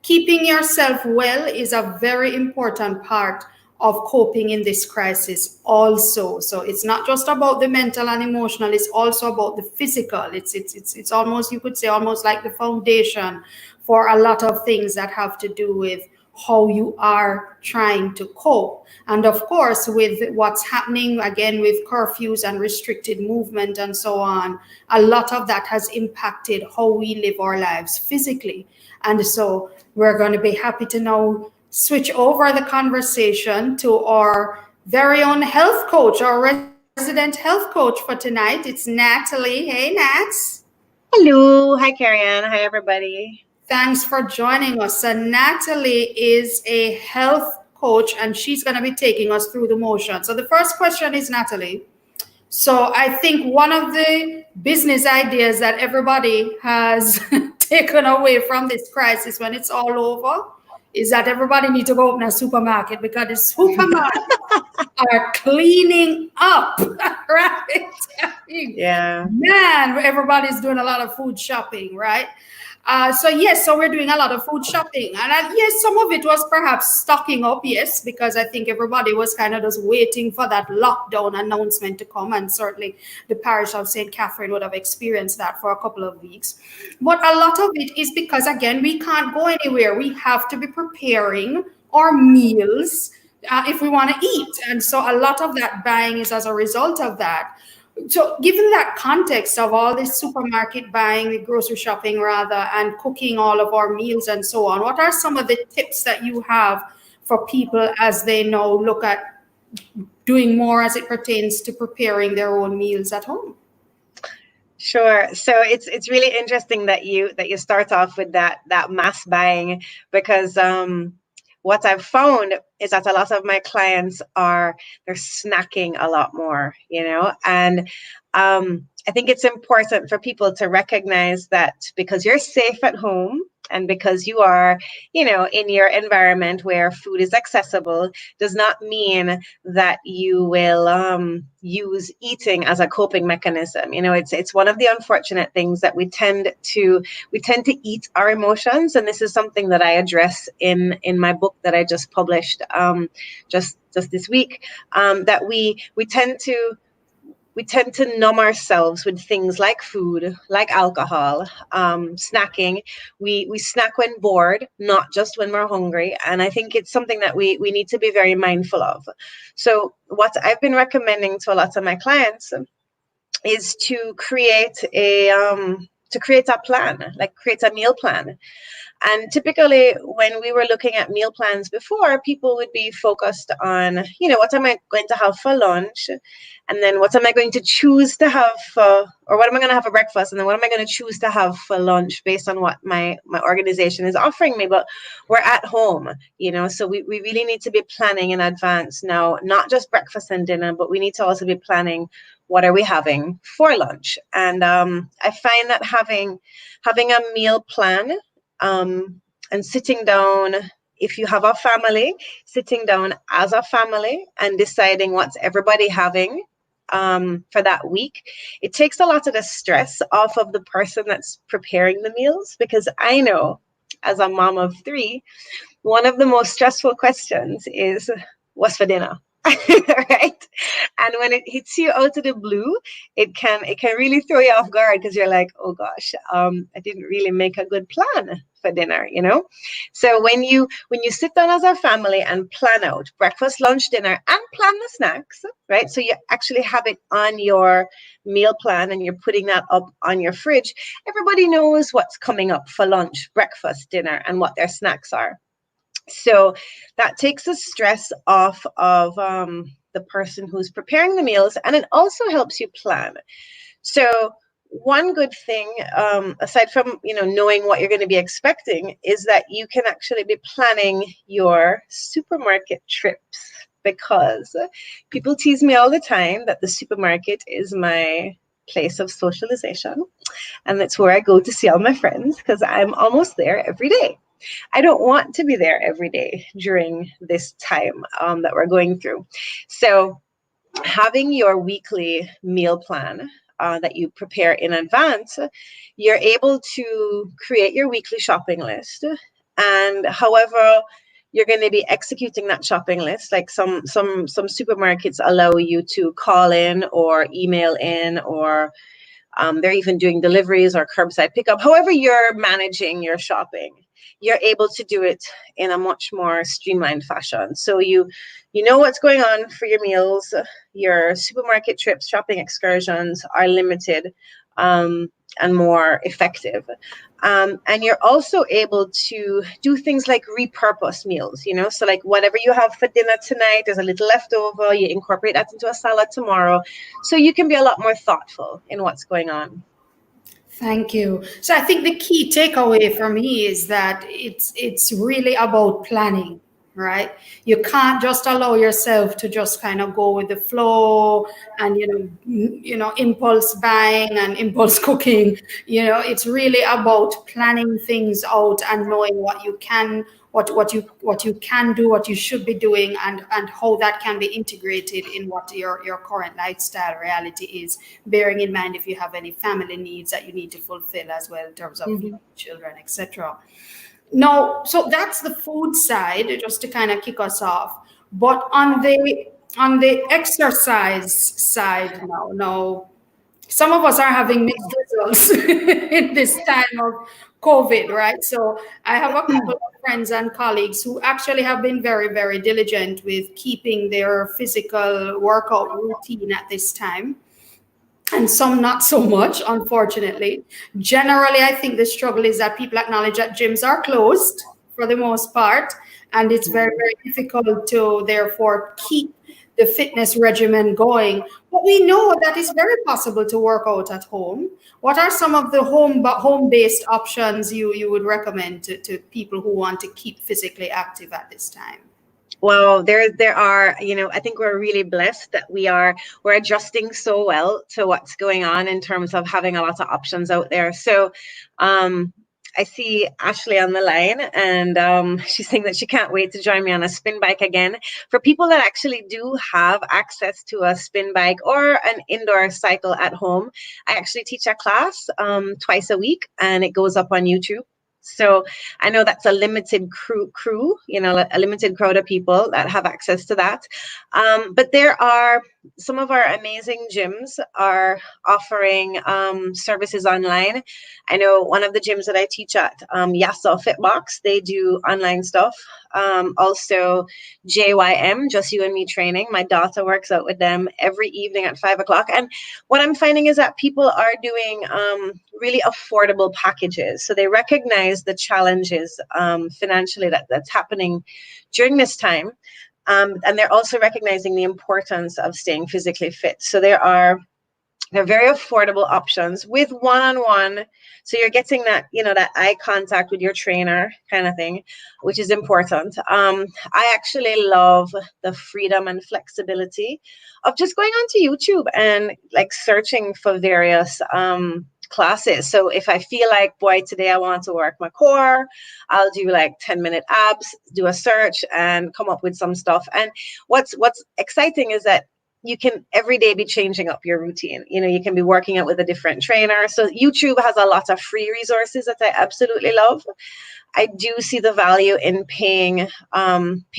keeping yourself well is a very important part of coping in this crisis also. So it's not just about the mental and emotional, it's also about the physical. It's almost, you could say, almost like the foundation for a lot of things that have to do with how you are trying to cope. And of course, with what's happening again with curfews and restricted movement and so on, a lot of that has impacted how we live our lives physically. And so we're going to be happy to now switch over the conversation to our very own health coach, our resident health coach for tonight. It's Natalie. Hey, Nats. Hello. Hi, Carrie-Ann. Hi, everybody. Thanks for joining us. So Natalie is a health coach and she's going to be taking us through the motion. So the first question is, Natalie, so I think one of the business ideas that everybody has taken away from this crisis when it's all over is that everybody needs to go open a supermarket because the supermarkets are cleaning up, right? Yeah. Man, everybody's doing a lot of food shopping, right? So we're doing a lot of food shopping. And yes, some of it was perhaps stocking up, yes, because I think everybody was kind of just waiting for that lockdown announcement to come. And certainly the parish of St. Catherine would have experienced that for a couple of weeks. But a lot of it is because, again, we can't go anywhere. We have to be preparing our meals if we want to eat. And so a lot of that buying is as a result of that. So given that context of all this supermarket buying, the grocery shopping rather, and cooking all of our meals and so on, what are some of the tips that you have for people as they now look at doing more as it pertains to preparing their own meals at home? Sure. So it's really interesting that you start off with that mass buying, because what I've found is that a lot of my clients they're snacking a lot more, and I think it's important for people to recognize that because you're safe at home and because you are, in your environment where food is accessible, does not mean that you will use eating as a coping mechanism. It's one of the unfortunate things that we tend to eat our emotions, and this is something that I address in my book that I just published just this week. That we tend to numb ourselves with things like food, like alcohol, snacking. We snack when bored, not just when we're hungry. And I think it's something that we need to be very mindful of. So what I've been recommending to a lot of my clients is to create a plan, like create a meal plan. And typically when we were looking at meal plans before, people would be focused on, what am I going to have for lunch? And then what am I going to choose to have or what am I going to have for breakfast? And then what am I going to choose to have for lunch based on what my organization is offering me? But we're at home, so we really need to be planning in advance now, not just breakfast and dinner, but we need to also be planning what are we having for lunch. And I find that having a meal plan, and sitting down, if you have a family, sitting down as a family and deciding what's everybody having for that week, it takes a lot of the stress off of the person that's preparing the meals. Because I know, as a mom of 3, one of the most stressful questions is, what's for dinner? Right? And when it hits you out of the blue, it can really throw you off guard, because you're like, oh gosh, I didn't really make a good plan for dinner, So when you sit down as a family and plan out breakfast, lunch, dinner, and plan the snacks, right? So you actually have it on your meal plan and you're putting that up on your fridge. Everybody knows what's coming up for lunch, breakfast, dinner, and what their snacks are. So that takes the stress off of the person who's preparing the meals, and it also helps you plan. So one good thing, aside from knowing what you're going to be expecting, is that you can actually be planning your supermarket trips. because people tease me all the time that the supermarket is my place of socialization, and that's where I go to see all my friends because I'm almost there every day. I don't want to be there every day during this time that we're going through. So having your weekly meal plan that you prepare in advance, you're able to create your weekly shopping list. And however you're going to be executing that shopping list, like some supermarkets allow you to call in or email in, or they're even doing deliveries or curbside pickup. However you're managing your shopping, you're able to do it in a much more streamlined fashion. So you know what's going on for your meals. Your supermarket trips, shopping excursions are limited and more effective. And you're also able to do things like repurpose meals, so like whatever you have for dinner tonight, there's a little left over, you incorporate that into a salad tomorrow. So you can be a lot more thoughtful in what's going on. Thank you. So I think the key takeaway for me is that it's really about planning, right? You can't just allow yourself to just kind of go with the flow and impulse buying and impulse cooking. It's really about planning things out and knowing what you can what you can do, what you should be doing, and how that can be integrated in what your current lifestyle reality is, bearing in mind if you have any family needs that you need to fulfill as well in terms of children, etc. Now, so that's the food side, just to kind of kick us off. But on the exercise side now, some of us are having mixed results in this time of COVID, right? So I have a couple of friends and colleagues who actually have been very, very diligent with keeping their physical workout routine at this time, and some not so much, unfortunately. Generally, I think the struggle is that people acknowledge that gyms are closed for the most part, and it's very, very difficult to therefore keep the fitness regimen going. But we know that it's very possible to work out at home. What are some of the home-based options you would recommend to people who want to keep physically active at this time? Well, there are, I think we're really blessed that we're adjusting so well to what's going on in terms of having a lot of options out there. So I see Ashley on the line, and she's saying that she can't wait to join me on a spin bike again. For people that actually do have access to a spin bike or an indoor cycle at home, I actually teach a class twice a week, and it goes up on YouTube. So I know that's a limited crew, a limited crowd of people that have access to that. But there are some of our amazing gyms are offering services online. I know one of the gyms that I teach at, Yasa Fitbox, they do online stuff. Also JYM, Just You and Me Training. My daughter works out with them every evening at 5 o'clock. And what I'm finding is that people are doing really affordable packages. So they recognize the challenges financially that's happening during this time. And they're also recognizing the importance of staying physically fit. So they're very affordable options with one-on-one. So you're getting that, that eye contact with your trainer kind of thing, which is important. I actually love the freedom and flexibility of just going onto YouTube and like searching for various classes. So if I feel like, boy, today I want to work my core, I'll do like 10-minute abs, do a search and come up with some stuff. And what's exciting is that you can every day be changing up your routine. You can be working out with a different trainer. So YouTube has a lot of free resources that I absolutely love. I do see the value in paying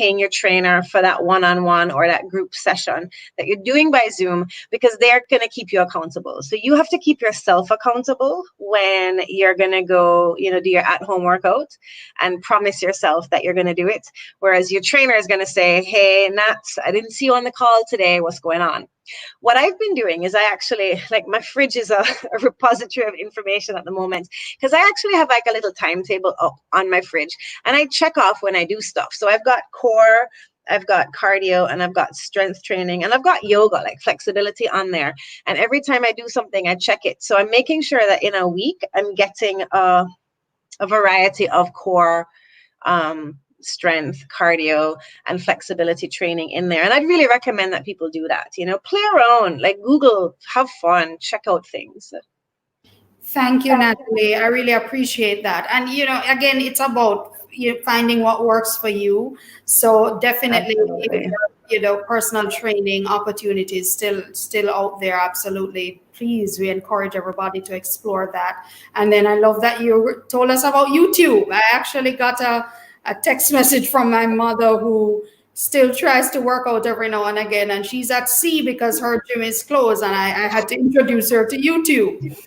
your trainer for that one-on-one or that group session that you're doing by Zoom, because they're going to keep you accountable. So you have to keep yourself accountable when you're going to go, do your at-home workout and promise yourself that you're going to do it. Whereas your trainer is going to say, hey, Nats, I didn't see you on the call today. What's going on? What I've been doing is I actually, like, my fridge is a repository of information at the moment, because I actually have like a little timetable up on my fridge and I check off when I do stuff. So I've got core, I've got cardio, and I've got strength training, and I've got yoga, like flexibility on there. And every time I do something, I check it. So I'm making sure that in a week, I'm getting a variety of core strength, cardio, and flexibility training in there. And I'd really recommend that people do that. Play around, like Google, have fun, check out things. Thank you, Natalie. I really appreciate that. And again, it's about finding what works for you. So definitely, if personal training opportunities still out there, absolutely. Please, we encourage everybody to explore that. And then I love that you told us about YouTube. I actually got a text message from my mother who still tries to work out every now and again, and she's at sea because her gym is closed, and I had to introduce her to YouTube.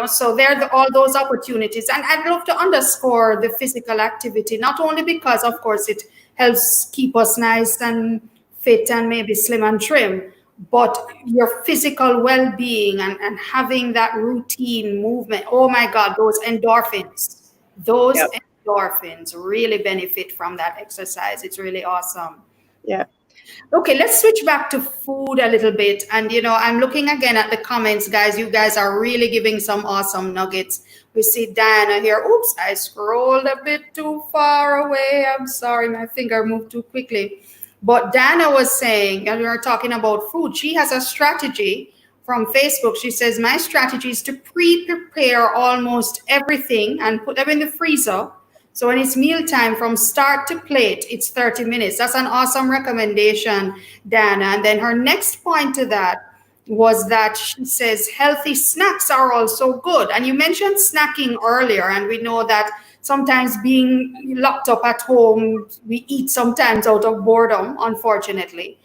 So there are all those opportunities. And I'd love to underscore the physical activity, not only because, of course, it helps keep us nice and fit and maybe slim and trim, but your physical well-being and having that routine movement. Oh my God, those endorphins, endorphins really benefit from that exercise. It's really awesome. Yeah. Okay, let's switch back to food a little bit. And, I'm looking again at the comments, guys. You guys are really giving some awesome nuggets. We see Diana here. Oops, I scrolled a bit too far away. I'm sorry, my finger moved too quickly. But Diana was saying, and we were talking about food, she has a strategy from Facebook. She says, my strategy is to pre-prepare almost everything and put them in the freezer. So when it's mealtime, from start to plate, it's 30 minutes. That's an awesome recommendation, Dana. And then her next point to that was that she says healthy snacks are also good. And you mentioned snacking earlier, and we know that sometimes being locked up at home, we eat sometimes out of boredom, unfortunately.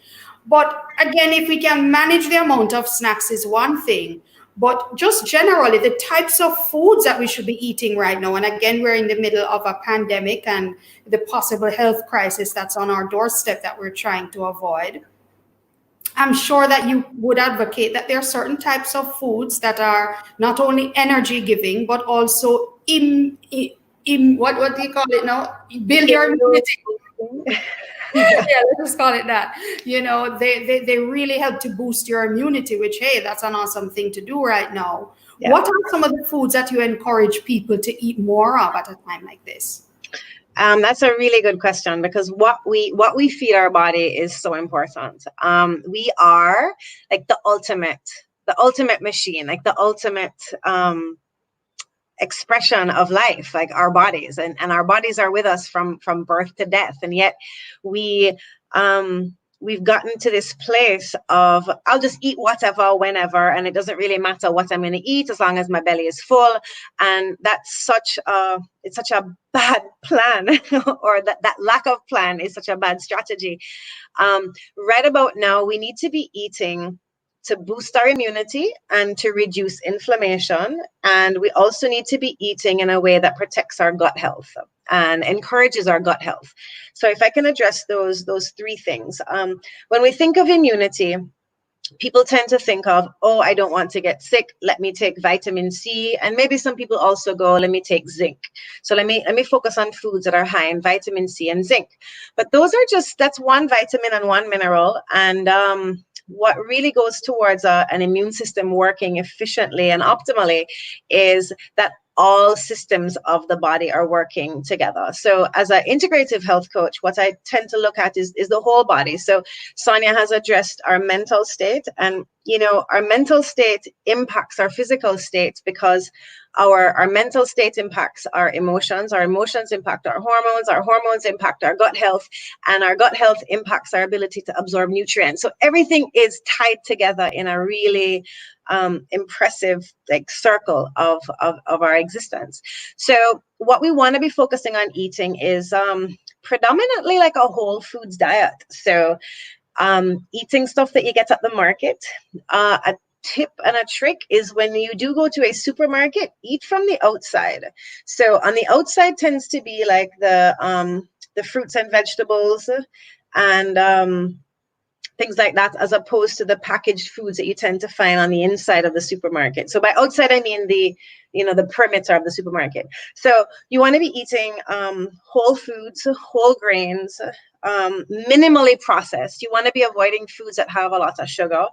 But again, if we can manage the amount of snacks is one thing. But just generally, the types of foods that we should be eating right now, and again, we're in the middle of a pandemic and the possible health crisis that's on our doorstep that we're trying to avoid. I'm sure that you would advocate that there are certain types of foods that are not only energy giving, but also what do you call it now? Build your immunity. Yeah, let's just call it that. They really help to boost your immunity, which, hey, that's an awesome thing to do right now. Yeah. What are some of the foods that you encourage people to eat more of at a time like this? That's a really good question, because what we feed our body is so important. We are like the ultimate machine, like the ultimate expression of life, like our bodies, and our bodies are with us from birth to death. And yet we've gotten to this place of, I'll just eat whatever, whenever, and it doesn't really matter what I'm going to eat as long as my belly is full. And that's such a bad plan, or that lack of plan is such a bad strategy. Right about now, we need to be eating to boost our immunity and to reduce inflammation. And we also need to be eating in a way that protects our gut health and encourages our gut health. So if I can address those three things. When we think of immunity, people tend to think of, oh, I don't want to get sick, let me take vitamin C. And maybe some people also go, let me take zinc. So let me focus on foods that are high in vitamin C and zinc. But that's one vitamin and one mineral. And what really goes towards an immune system working efficiently and optimally is that all systems of the body are working together. So as an integrative health coach, what I tend to look at is the whole body. So Sonia has addressed our mental state, and our mental state impacts our physical state, because our mental state impacts our emotions impact our hormones impact our gut health, and our gut health impacts our ability to absorb nutrients. So everything is tied together in a really impressive circle of our existence. So what we want to be focusing on eating is predominantly like a whole foods diet. So eating stuff that you get at the market. A tip and a trick is, when you do go to a supermarket, eat from the outside. So on the outside tends to be like the fruits and vegetables and things like that, as opposed to the packaged foods that you tend to find on the inside of the supermarket. So by outside, I mean the perimeter of the supermarket. So you want to be eating whole foods, whole grains, minimally processed. You want to be avoiding foods that have a lot of sugar.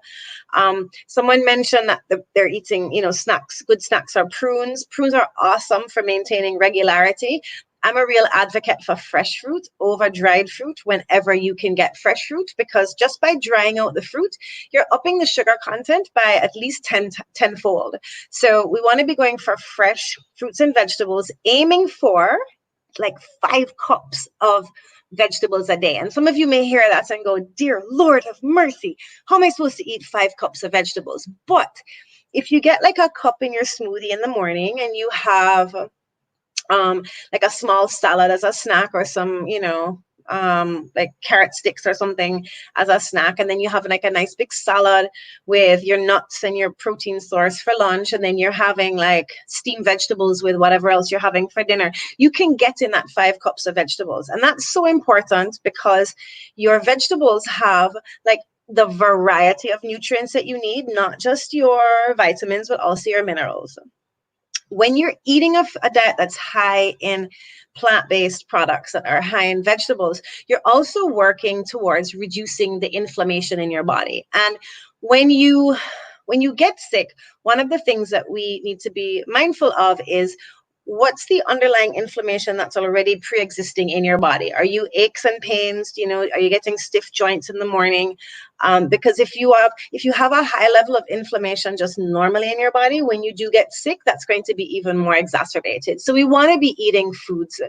Someone mentioned that they're eating, snacks. Good snacks are prunes. Prunes are awesome for maintaining regularity. I'm a real advocate for fresh fruit over dried fruit whenever you can get fresh fruit, because just by drying out the fruit, you're upping the sugar content by at least tenfold. So we want to be going for fresh fruits and vegetables, aiming for like 5 cups of vegetables a day. And some of you may hear that and go, dear Lord have mercy, how am I supposed to eat 5 cups of vegetables? But if you get like a cup in your smoothie in the morning and you have like a small salad as a snack, or some, like carrot sticks or something as a snack, and then you have like a nice big salad with your nuts and your protein source for lunch, and then you're having like steamed vegetables with whatever else you're having for dinner, you can get in that 5 cups of vegetables. And that's so important, because your vegetables have like the variety of nutrients that you need, not just your vitamins, but also your minerals. When you're eating a diet that's high in plant-based products, that are high in vegetables, you're also working towards reducing the inflammation in your body. And when you get sick, one of the things that we need to be mindful of is, what's the underlying inflammation that's already pre-existing in your body? Are you aches and pains? Are you getting stiff joints in the morning? Because if you have a high level of inflammation just normally in your body, when you do get sick, that's going to be even more exacerbated. So we want to be eating foods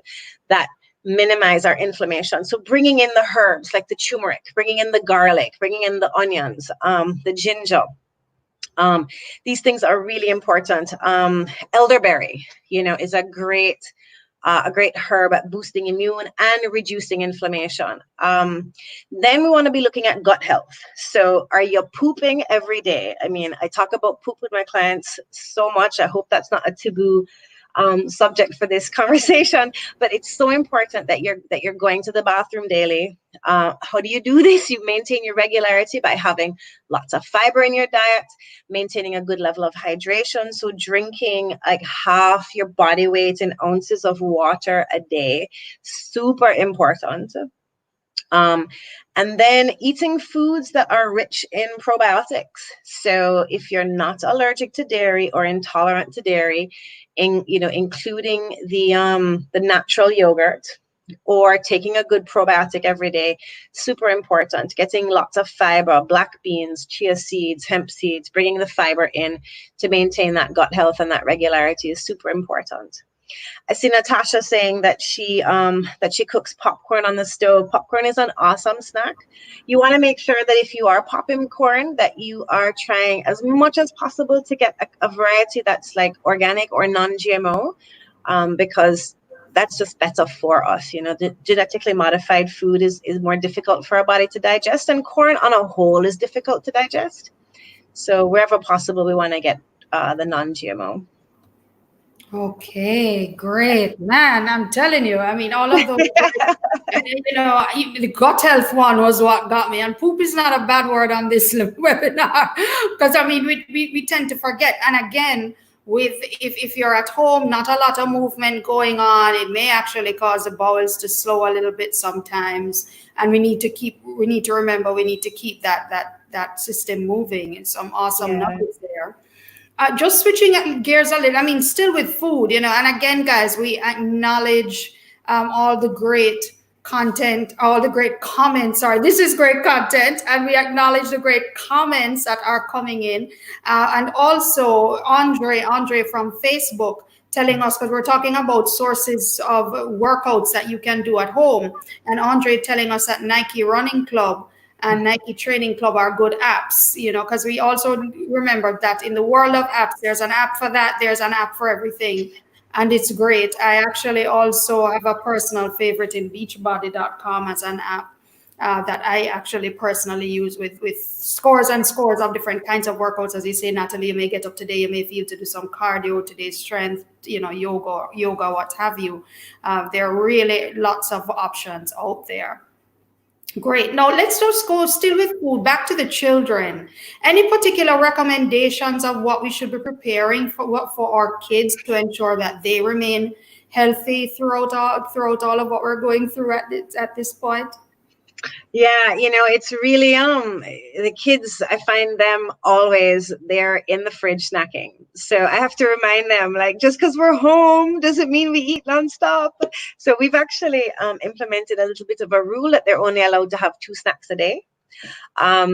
that minimize our inflammation. So bringing in the herbs like the turmeric, bringing in the garlic, bringing in the onions, the ginger. These things are really important. Elderberry, is a great herb at boosting immune and reducing inflammation. Then we want to be looking at gut health. So are you pooping every day? I mean, I talk about poop with my clients so much. I hope that's not a taboo subject for this conversation, but it's so important that you're going to the bathroom daily. How do you do this? You maintain your regularity by having lots of fiber in your diet, maintaining a good level of hydration. So drinking like half your body weight in ounces of water a day, super important. And then eating foods that are rich in probiotics. So if you're not allergic to dairy or intolerant to dairy, including the natural yogurt, or taking a good probiotic every day, super important. Getting lots of fiber, black beans, chia seeds, hemp seeds, bringing the fiber in to maintain that gut health and that regularity is super important. I see Natasha saying that she cooks popcorn on the stove. Popcorn is an awesome snack. You want to make sure that if you are popping corn, that you are trying as much as possible to get a variety that's like organic or non-GMO, because that's just better for us. The genetically modified food is more difficult for our body to digest, and corn on a whole is difficult to digest. So wherever possible, we want to get the non-GMO. Okay, great, man. I'm telling you, I mean, all of those, the gut health one was what got me. And poop is not a bad word on this webinar, because I mean, we tend to forget. And again, if you're at home, not a lot of movement going on, it may actually cause the bowels to slow a little bit sometimes. And we need to remember we need to keep that system moving. And some awesome nuggets there. Just switching gears a little, I mean, still with food, and again, guys, we acknowledge all the great content, all the great comments. Sorry, this is great content, and we acknowledge the great comments that are coming in. And also Andre from Facebook telling us, because we're talking about sources of workouts that you can do at home, and Andre telling us that Nike Running Club and Nike Training Club are good apps, because we also remember that in the world of apps, there's an app for that, there's an app for everything, and it's great. I actually also have a personal favorite in Beachbody.com as an app that I actually personally use with scores and scores of different kinds of workouts. As you say, Natalie, you may get up today, you may feel to do some cardio today, strength, yoga, what have you. There are really lots of options out there. Great. Now let's just go still with food, back to the children. Any particular recommendations of what we should be preparing for our kids to ensure that they remain healthy throughout all of what we're going through at this point? Yeah, it's really the kids, I find them always they're in the fridge snacking. So I have to remind them, like, just because we're home doesn't mean we eat nonstop. So we've actually implemented a little bit of a rule that they're only allowed to have 2 snacks a day.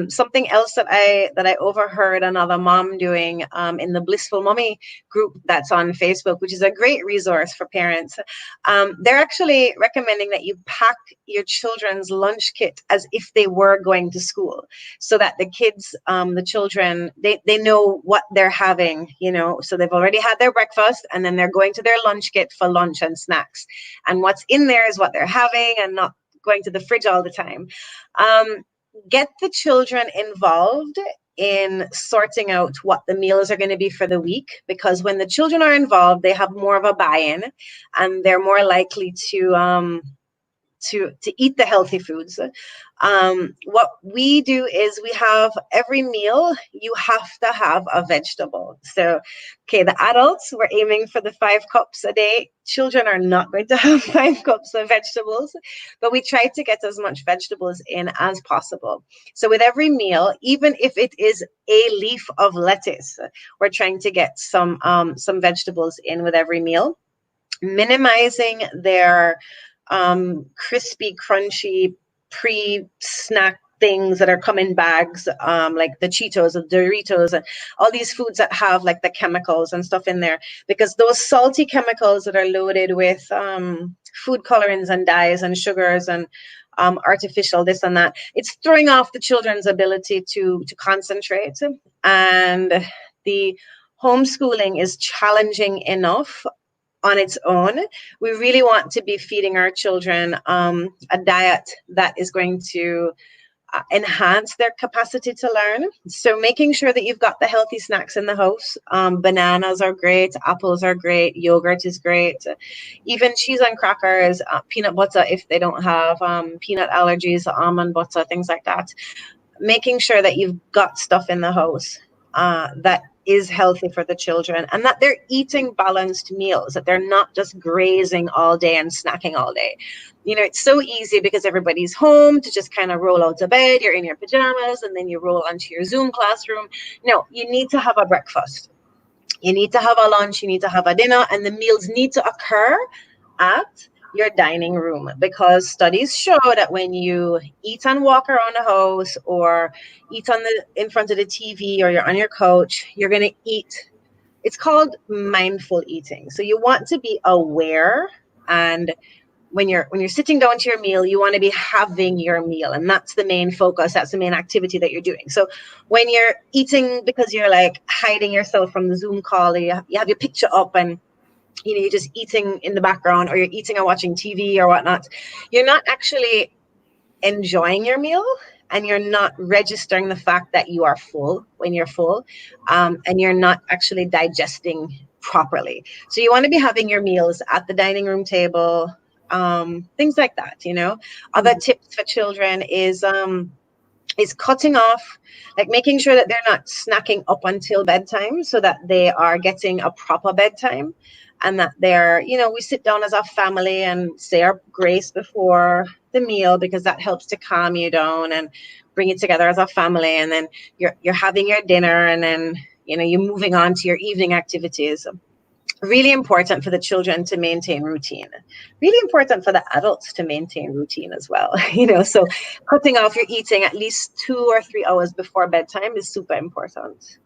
Something else that I overheard another mom doing in the Blissful Mommy group that's on Facebook, which is a great resource for parents. They're actually recommending that you pack your children's lunch kit as if they were going to school, so that the kids, the children, they know what they're having, so they've already had their breakfast and then they're going to their lunch kit for lunch and snacks. And what's in there is what they're having and not going to the fridge all the time. Get the children involved in sorting out what the meals are going to be for the week, because when the children are involved, they have more of a buy-in and they're more likely to eat the healthy foods. What we do is we have every meal, you have to have a vegetable. So, okay, the adults, we're aiming for the 5 cups a day. Children are not going to have 5 cups of vegetables, but we try to get as much vegetables in as possible. So with every meal, even if it is a leaf of lettuce, we're trying to get some vegetables in with every meal, minimizing their crispy, crunchy, pre-snack things that are come in bags, like the Cheetos, the Doritos, and all these foods that have like the chemicals and stuff in there, because those salty chemicals that are loaded with food colorants and dyes and sugars and artificial this and that, it's throwing off the children's ability to concentrate. And the homeschooling is challenging enough on its own. We really want to be feeding our children a diet that is going to enhance their capacity to learn. So making sure that you've got the healthy snacks in the house. Bananas are great, apples are great, yogurt is great, even cheese and crackers, peanut butter if they don't have peanut allergies, almond butter, things like that. Making sure that you've got stuff in the house that is healthy for the children, and that they're eating balanced meals, that they're not just grazing all day and snacking all day. It's so easy because everybody's home to just kind of roll out of bed, you're in your pajamas, and then you roll onto your Zoom classroom. No, you need to have a breakfast. You need to have a lunch, you need to have a dinner, and the meals need to occur at your dining room, because studies show that when you eat and walk around the house or eat in front of the TV or you're on your couch, you're going to eat. It's called mindful eating. So you want to be aware, and when you're sitting down to your meal, you want to be having your meal, and that's the main focus, that's the main activity that you're doing. So when you're eating because you're like hiding yourself from the Zoom call, you have your picture up and you're just eating in the background, or you're eating and watching TV or whatnot, you're not actually enjoying your meal, and you're not registering the fact that you are full when you're full, and you're not actually digesting properly. So you want to be having your meals at the dining room table, things like that. Other tips for children is cutting off, like making sure that they're not snacking up until bedtime, so that they are getting a proper bedtime. And that they're, we sit down as a family and say our grace before the meal, because that helps to calm you down and bring it together as a family. And then you're having your dinner, and then, you're moving on to your evening activities. Really important for the children to maintain routine. Really important for the adults to maintain routine as well. So cutting off your eating at least 2 or 3 hours before bedtime is super important.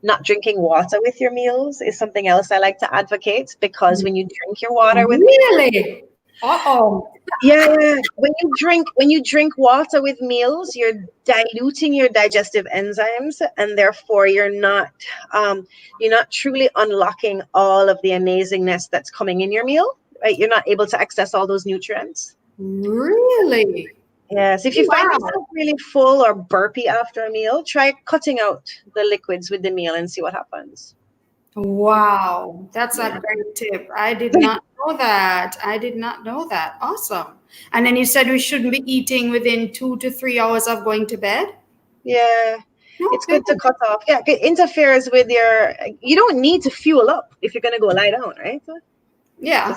Not drinking water with your meals is something else I like to advocate, because when you drink your water with really? yeah, when you drink water with meals, you're diluting your digestive enzymes, and therefore you're not truly unlocking all of the amazingness that's coming in your meal, right? You're not able to access all those nutrients. Really? Yes, if you find yourself really full or burpy after a meal, try cutting out the liquids with the meal and see what happens. Wow, that's a great tip. I did not know that. Awesome. And then you said we shouldn't be eating within 2 to 3 hours of going to bed? Yeah, it's good to cut off. Yeah, it interferes with you don't need to fuel up if you're going to go lie down, right? Yeah.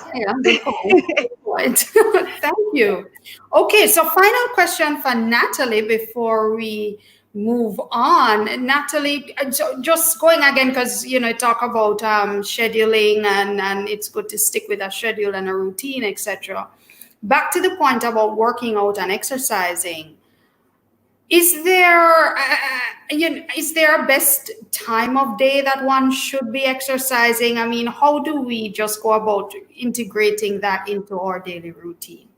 point. Thank you. Okay, so final question for Natalie before we move on. Natalie, so just going again, because talk about scheduling and it's good to stick with a schedule and a routine, etc. Back to the point about working out and exercising. Is there a best time of day that one should be exercising? I mean, how do we just go about integrating that into our daily routine?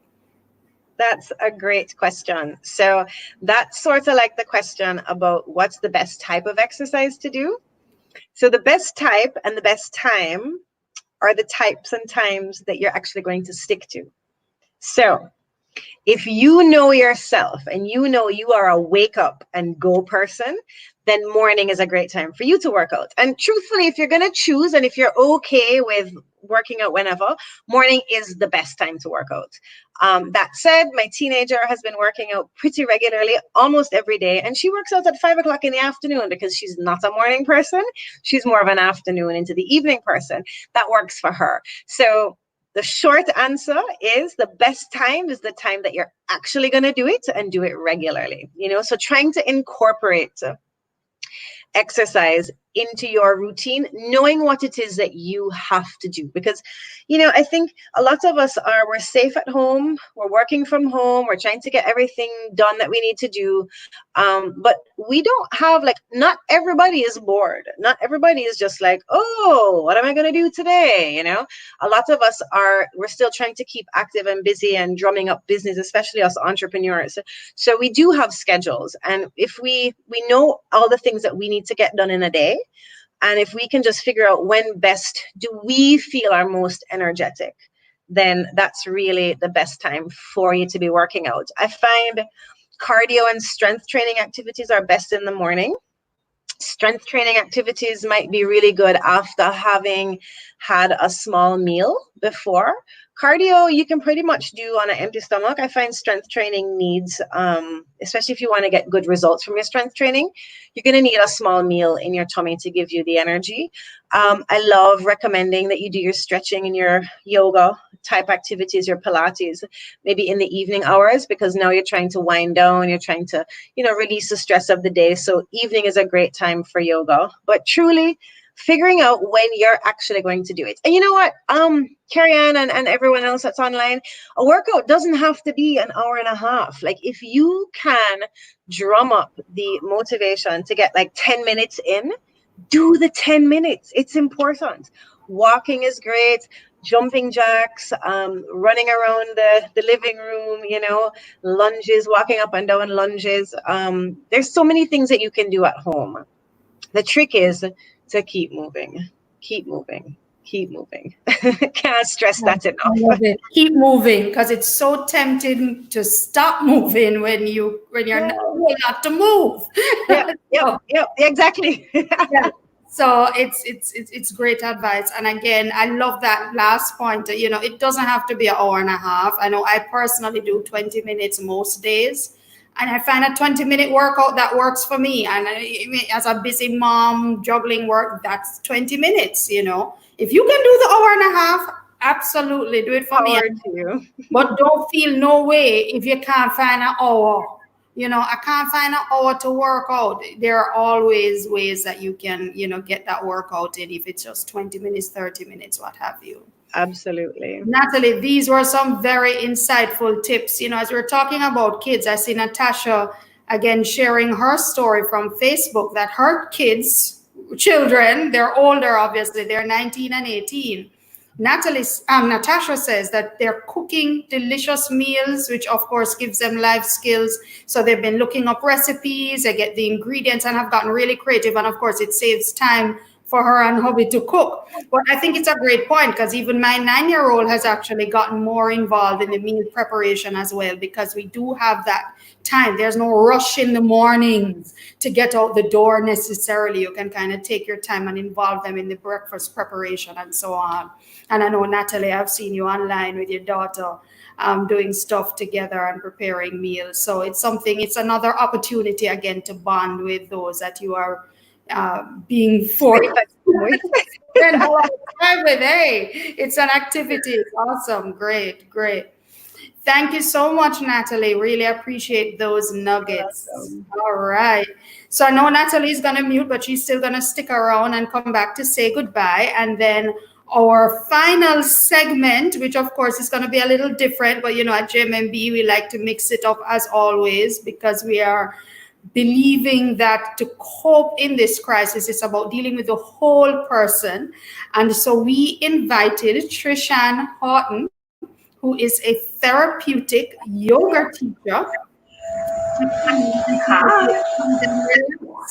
That's a great question. So that's sort of like the question about what's the best type of exercise to do. So the best type and the best time are the types and times that you're actually going to stick to. So if you know yourself and you know you are a wake up and go person, then morning is a great time for you to work out. And truthfully, if you're going to choose and if you're okay with working out whenever, morning is the best time to work out. That said, my teenager has been working out pretty regularly, almost every day. And she works out at 5 o'clock in the afternoon because she's not a morning person. She's more of an afternoon into the evening person. That works for her. So the short answer is the best time is the time that you're actually going to do it and do it regularly. So trying to incorporate exercise into your routine, knowing what it is that you have to do. Because, I think a lot of us we're safe at home, we're working from home, we're trying to get everything done that we need to do. But we don't have, not everybody is bored. Not everybody is just like, oh, what am I going to do today? A lot of us we're still trying to keep active and busy and drumming up business, especially us entrepreneurs. So we do have schedules. And if we know all the things that we need to get done in a day, and if we can just figure out when best do we feel our most energetic, then that's really the best time for you to be working out. I find cardio and strength training activities are best in the morning. Strength training activities might be really good after having had a small meal before. Cardio, you can pretty much do on an empty stomach. I find strength training needs, especially if you want to get good results from your strength training, you're going to need a small meal in your tummy to give you the energy. I love recommending that you do your stretching and your yoga type activities, your Pilates, maybe in the evening hours, because now you're trying to wind down, you're trying to, release the stress of the day. So evening is a great time for yoga. But truly, figuring out when you're actually going to do it. And you know what, Carrie-Ann and everyone else that's online, a workout doesn't have to be an hour and a half. If you can drum up the motivation to get 10 minutes in, do the 10 minutes. It's important. Walking is great. Jumping jacks, running around the living room, lunges, walking up and down lunges. There's so many things that you can do at home. The trick is to keep moving. Can't stress that enough. Keep moving, because it's so tempting to stop moving when you're not to move. Yeah, exactly. Yeah. So it's great advice. And again, I love that last point. It doesn't have to be an hour and a half. I know I personally do 20 minutes most days. And I find a 20-minute workout that works for me. And as a busy mom, juggling work, that's 20 minutes, If you can do the hour and a half, absolutely do it for me. But don't feel no way if you can't find an hour. I can't find an hour to work out. There are always ways that you can, get that workout in, if it's just 20 minutes, 30 minutes, what have you. Absolutely. Natalie, these were some very insightful tips. As we're talking about kids, I see Natasha again sharing her story from Facebook that her children, they're older, obviously, they're 19 and 18. Natasha says that they're cooking delicious meals, which of course gives them life skills. So they've been looking up recipes, they get the ingredients and have gotten really creative. And of course, it saves time for her and hubby to cook. But I think it's a great point, because even my 9-year-old has actually gotten more involved in the meal preparation as well, because we do have that time. There's no rush in the mornings to get out the door necessarily. You can kind of take your time and involve them in the breakfast preparation and so on. And I know, Natalie, I've seen you online with your daughter doing stuff together and preparing meals. So it's another opportunity again to bond with those that you are being forced with. Spend a lot of time with. Hey, it's an activity. It's awesome. Great, great. Thank you so much, Natalie. Really appreciate those nuggets. All right. So I know Natalie is going to mute, but she's still going to stick around and come back to say goodbye. And then our final segment, which of course is going to be a little different, but at JMMB, we like to mix it up as always because we are believing that to cope in this crisis is about dealing with the whole person. And so we invited Trishan Horton, who is a therapeutic yoga teacher.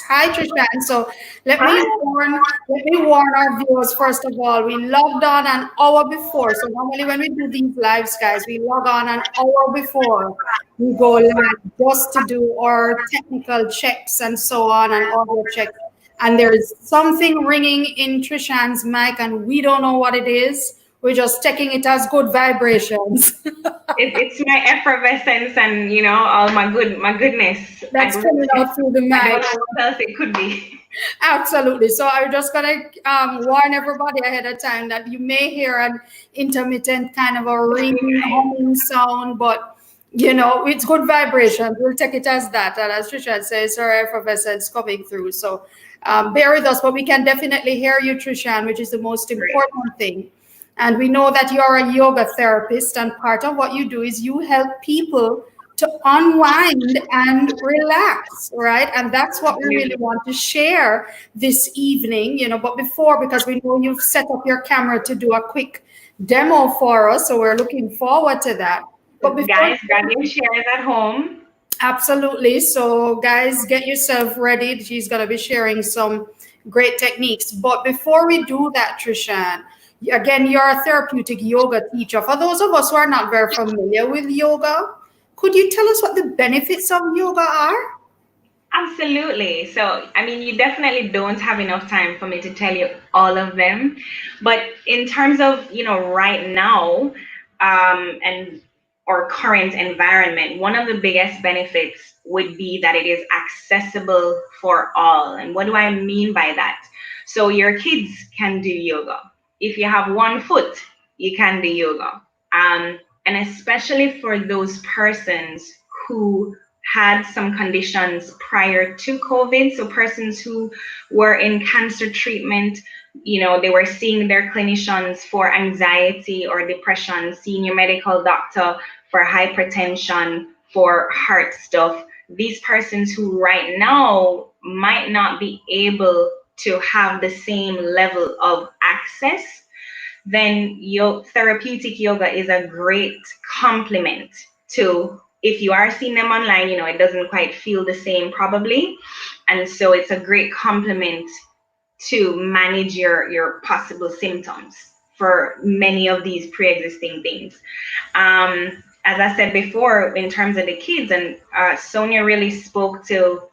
Hi, Trishan. So let me warn our viewers, first of all, we logged on an hour before. So normally when we do these lives, guys, we log on an hour before we go live just to do our technical checks and so on and audio checks. And there is something ringing in Trishan's mic and we don't know what it is. We're just taking it as good vibrations. It's my effervescence and all my goodness. That's coming out through the mic. I don't know what else it could be. Absolutely. So I'm just gonna warn everybody ahead of time that you may hear an intermittent kind of a ringing, humming sound, but it's good vibrations. We'll take it as that. And as Trishan says, our effervescence coming through. So bear with us, but we can definitely hear you, Trishan, which is the most important thing. And we know that you are a yoga therapist, and part of what you do is you help people to unwind and relax, right? And that's what we really want to share this evening, but before, because we know you've set up your camera to do a quick demo for us, so we're looking forward to that. But before, guys, grab your chairs at home. Absolutely. So guys, get yourself ready. She's going to be sharing some great techniques. But before we do that, Trishan, again, you're a therapeutic yoga teacher. For those of us who are not very familiar with yoga, could you tell us what the benefits of yoga are? Absolutely. So, you definitely don't have enough time for me to tell you all of them. But in terms of, right now and our current environment, one of the biggest benefits would be that it is accessible for all. And what do I mean by that? So your kids can do yoga. If you have one foot, you can do yoga. And especially for those persons who had some conditions prior to COVID, so persons who were in cancer treatment, they were seeing their clinicians for anxiety or depression, seeing your medical doctor for hypertension, for heart stuff. These persons who right now might not be able to have the same level of access, then your therapeutic yoga is a great complement to, if you are seeing them online, it doesn't quite feel the same probably. And so it's a great complement to manage your possible symptoms for many of these pre-existing things. As I said before, in terms of the kids, and Sonia really spoke to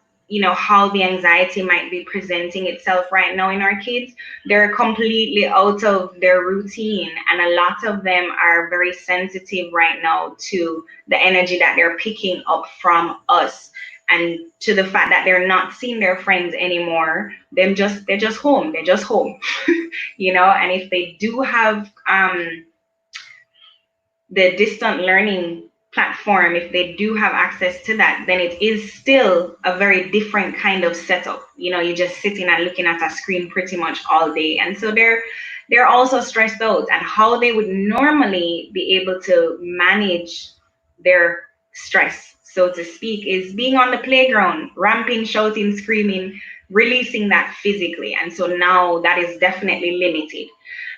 how the anxiety might be presenting itself right now in our kids. They're completely out of their routine, and a lot of them are very sensitive right now to the energy that they're picking up from us, and to the fact that they're not seeing their friends anymore. They're just home. And if they do have the distant learning platform, if they do have access to that, then it is still a very different kind of setup. You're just sitting and looking at a screen pretty much all day. And so they're also stressed out, and how they would normally be able to manage their stress, so to speak, is being on the playground, ramping, shouting, screaming, releasing that physically. And so now that is definitely limited.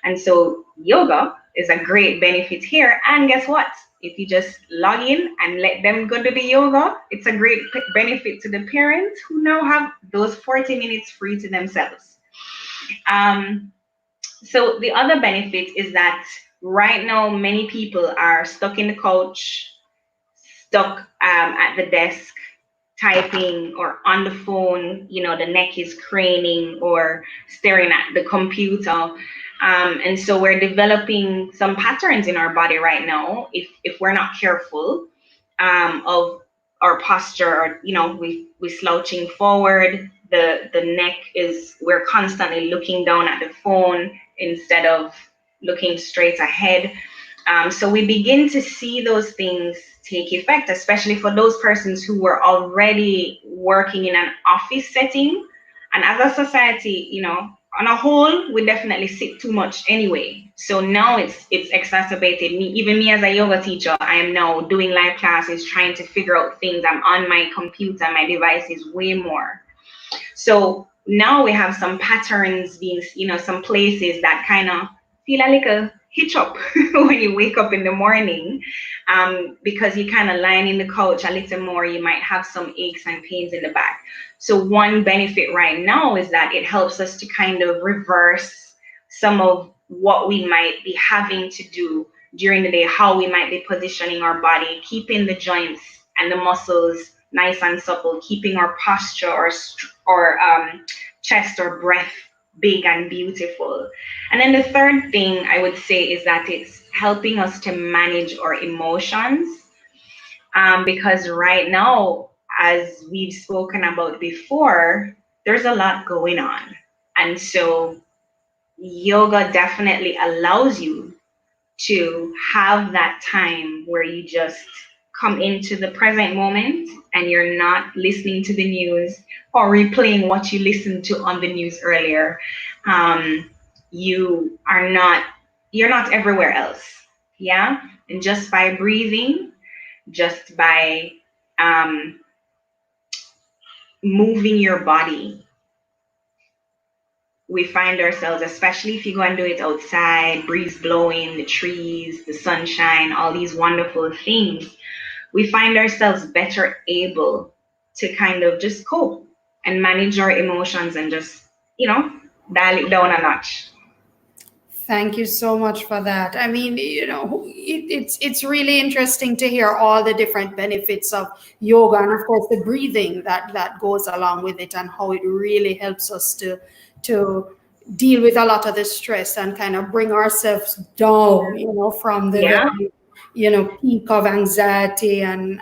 And so yoga is a great benefit here. And guess what? If you just log in and let them go to the yoga, it's a great benefit to the parents who now have those 40 minutes free to themselves. So the other benefit is that right now, many people are stuck in the couch, stuck at the desk, typing or on the phone, the neck is craning or staring at the computer. And so we're developing some patterns in our body right now, if we're not careful, of our posture, or, we slouching forward, the neck is, we're constantly looking down at the phone instead of looking straight ahead. So we begin to see those things take effect, especially for those persons who were already working in an office setting. And as a society, you know, on a whole, we definitely sit too much anyway. So now it's exacerbated. Even me as a yoga teacher, I am now doing live classes, trying to figure out things. I'm on my computer, my devices way more. So now we have some patterns being, you know, some places that kind of feel a little hitch up when you wake up in the morning, because you kind of lying in the couch a little more, you might have some aches and pains in the back. So one benefit right now is that it helps us to kind of reverse some of what we might be having to do during the day, how we might be positioning our body, keeping the joints and the muscles nice and supple, keeping our posture or chest or breath big and beautiful. And then the third thing I would say is that it's helping us to manage our emotions, because right now, as we've spoken about before, there's a lot going on. And so yoga definitely allows you to have that time where you just come into the present moment and you're not listening to the news or replaying what you listened to on the news earlier. You're not everywhere else. Yeah. And just by breathing, just by moving your body, we find ourselves, especially if you go and do it outside, breeze blowing, the trees, the sunshine, all these wonderful things, we find ourselves better able to kind of just cope and manage our emotions and just, you know, dial it down a notch. Thank you so much for that. I mean, you know, it's really interesting to hear all the different benefits of yoga, and of course the breathing that goes along with it, and how it really helps us to deal with a lot of the stress and kind of bring ourselves down, you know, from the Yeah. very, you know, peak of anxiety and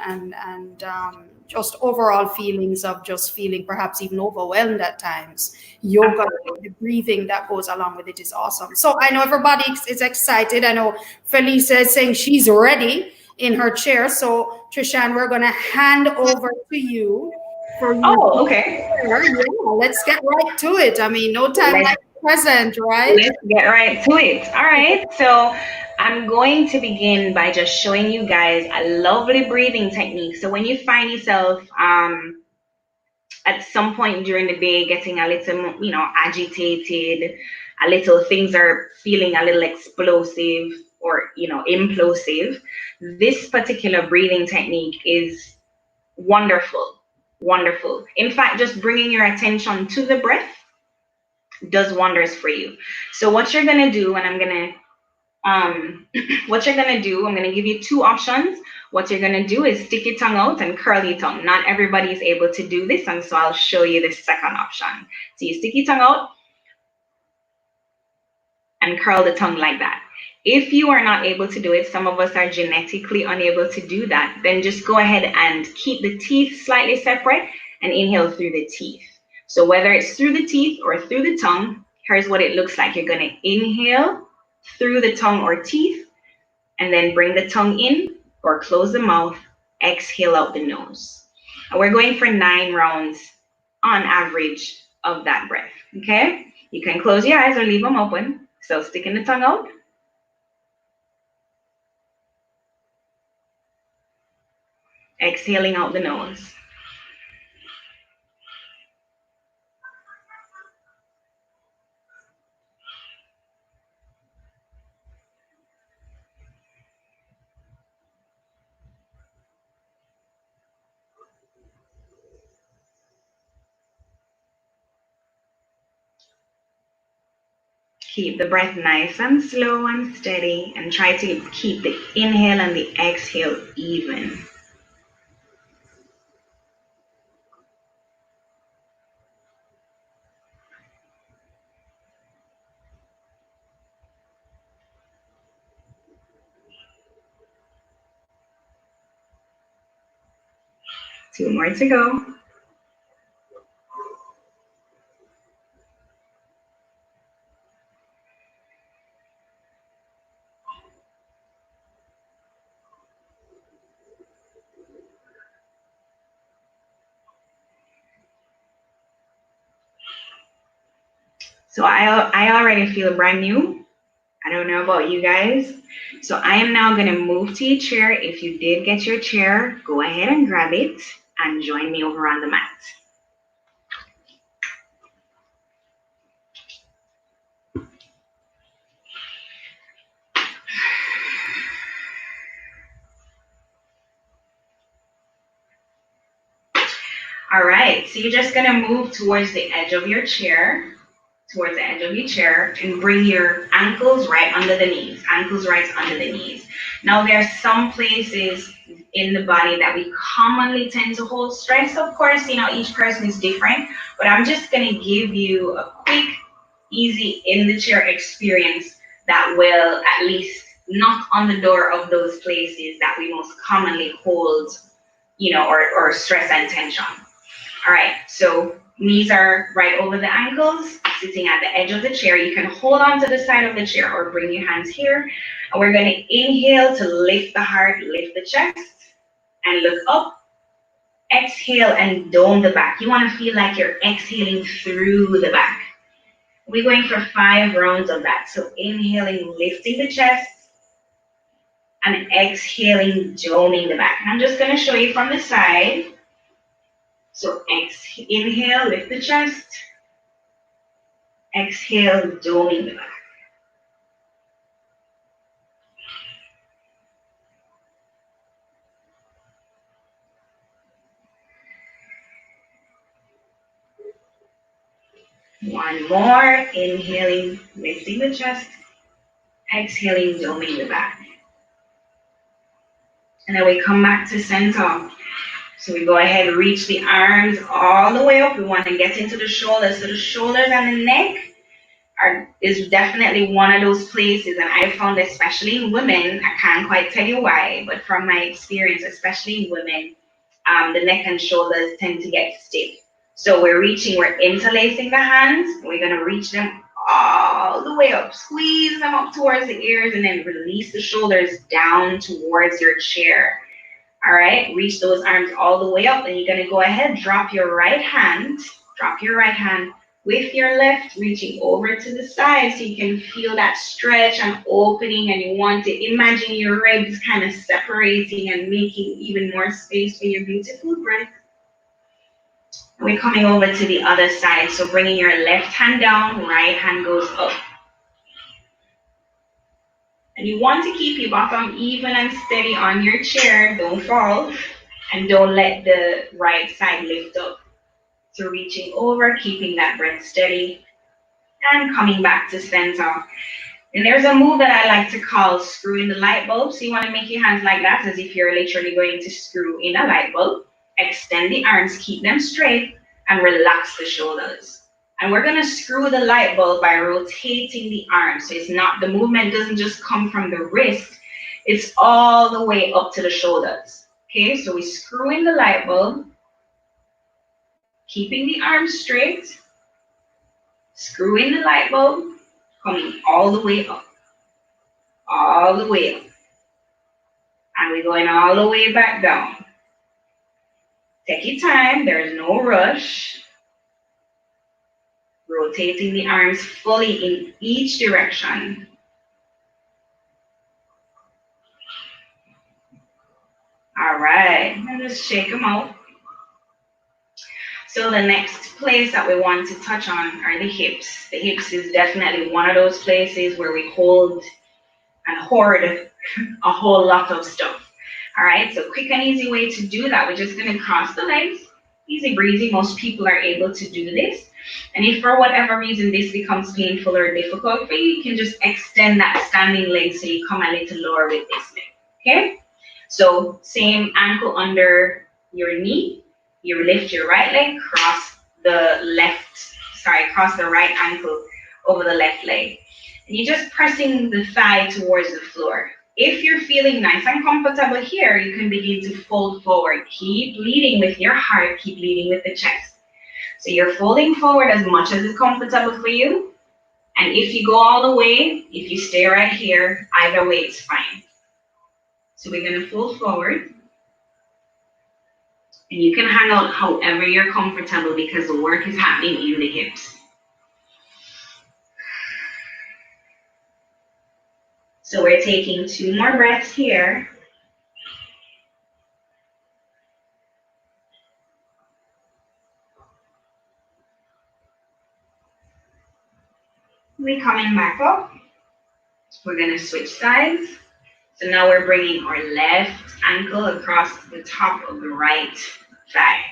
just overall feelings of just feeling perhaps even overwhelmed at times. Yoga, the breathing that goes along with it is awesome. So I know everybody is excited. I know Felicia is saying she's ready in her chair. So Trishan, we're going to hand over to you for you. Oh, okay. Yeah, let's get right to it. I mean, no time like the present, right? Let's get right to it. All right. So I'm going to begin by just showing you guys a lovely breathing technique. So when you find yourself at some point during the day getting a little, you know, agitated, a little things are feeling a little explosive or, you know, implosive, this particular breathing technique is wonderful. Wonderful. In fact, just bringing your attention to the breath does wonders for you. So what you're going to do, and I'm going to give you two options. What you're going to do is stick your tongue out and curl your tongue. Not everybody is able to do this, and so I'll show you the second option. So you stick your tongue out and curl the tongue like that. If you are not able to do it, some of us are genetically unable to do that, then just go ahead and keep the teeth slightly separate and inhale through the teeth. So whether it's through the teeth or through the tongue, here's what it looks like. You're going to inhale through the tongue or teeth, and then bring the tongue in or close the mouth, exhale out the nose. And we're going for 9 rounds on average of that breath, okay? You can close your eyes or leave them open. So sticking the tongue out. Exhaling out the nose. Keep the breath nice and slow and steady, and try to keep the inhale and the exhale even. Two more to go. So I already feel brand new. I don't know about you guys. So I am now going to move to your chair. If you did get your chair, go ahead and grab it and join me over on the mat. All right, so you're just gonna move towards the edge of your chair, and bring your ankles right under the knees, Now there are some places in the body that we commonly tend to hold stress. Of course, each person is different, but I'm just gonna give you a quick, easy in the chair experience that will at least knock on the door of those places that we most commonly hold, or stress and tension. All right, so knees are right over the ankles, sitting at the edge of the chair. You can hold on to the side of the chair or bring your hands here. And we're going to inhale to lift the heart, lift the chest, and look up. Exhale and dome the back. You want to feel like you're exhaling through the back. We're going for 5 rounds of that. So inhaling, lifting the chest, and exhaling, doming the back. And I'm just going to show you from the side. So inhale, lift the chest. Exhale, doming the back. One more. Inhaling, lifting the chest. Exhaling, doming the back. And then we come back to center. So we go ahead and reach the arms all the way up. We want to get into the shoulders. So the shoulders and the neck is definitely one of those places. And I found, especially in women, I can't quite tell you why, but from my experience, especially in women, the neck and shoulders tend to get stiff. So we're interlacing the hands. We're going to reach them all the way up. Squeeze them up towards the ears and then release the shoulders down towards your chair. All right, reach those arms all the way up, and you're going to go ahead, drop your right hand with your left, reaching over to the side so you can feel that stretch and opening, and you want to imagine your ribs kind of separating and making even more space for your beautiful breath. We're coming over to the other side, so bringing your left hand down, right hand goes up. And you want to keep your bottom even and steady on your chair. Don't fall. And don't let the right side lift up. So reaching over, keeping that breath steady. And coming back to center. And there's a move that I like to call screwing the light bulb. So you want to make your hands like that as if you're literally going to screw in a light bulb. Extend the arms, keep them straight, and relax the shoulders. And we're going to screw the light bulb by rotating the arms. So the movement doesn't just come from the wrist, it's all the way up to the shoulders. Okay, so we screw in the light bulb, keeping the arms straight, screw in the light bulb, coming all the way up, And we're going all the way back down. Take your time, there's no rush. Rotating the arms fully in each direction. All right, and just shake them out. So the next place that we want to touch on are the hips. The hips is definitely one of those places where we hold and hoard a whole lot of stuff. All right, so quick and easy way to do that. We're just gonna cross the legs. Easy breezy, most people are able to do this. And if for whatever reason this becomes painful or difficult for you, you can just extend that standing leg so you come a little lower with this leg, okay? So same ankle under your knee, you lift your right leg, cross the right ankle over the left leg. And you're just pressing the thigh towards the floor. If you're feeling nice and comfortable here, you can begin to fold forward. Keep leading with your heart, keep leading with the chest. So you're folding forward as much as is comfortable for you. And if you go all the way, if you stay right here, either way it's fine. So we're going to fold forward. And you can hang out however you're comfortable because the work is happening in the hips. So we're taking 2 more breaths here. We're coming back up. We're going to switch sides. So now we're bringing our left ankle across the top of the right thigh.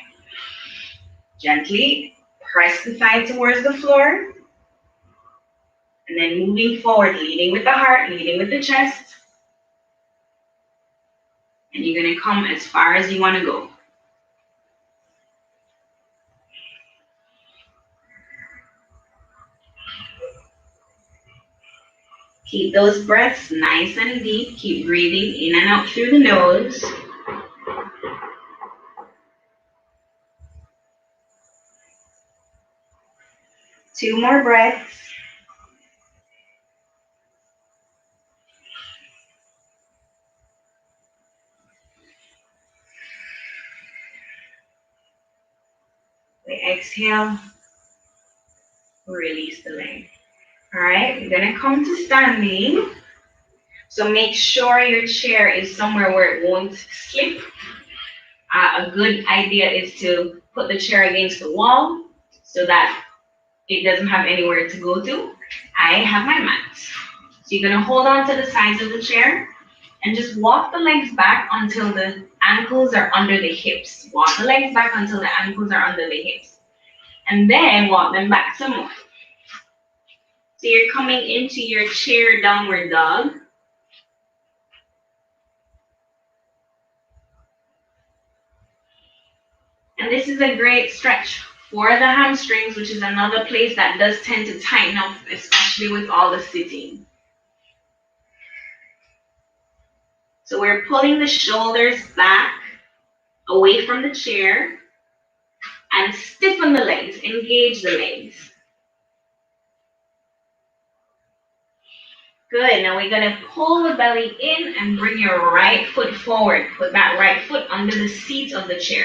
Gently press the thigh towards the floor. And then moving forward, leading with the heart, leading with the chest. And you're going to come as far as you want to go. Keep those breaths nice and deep. Keep breathing in and out through the nose. Two more breaths. We exhale. Release the leg. All right, we're going to come to standing. So make sure your chair is somewhere where it won't slip. A good idea is to put the chair against the wall so that it doesn't have anywhere to go to. I have my mat. So you're going to hold on to the sides of the chair and just walk the legs back until the ankles are under the hips. Walk the legs back until the ankles are under the hips. And then walk them back some more. So you're coming into your chair downward dog. And this is a great stretch for the hamstrings, which is another place that does tend to tighten up, especially with all the sitting. So we're pulling the shoulders back away from the chair and stiffen the legs, engage the legs. Good, now we're gonna pull the belly in and bring your right foot forward. Put that right foot under the seat of the chair.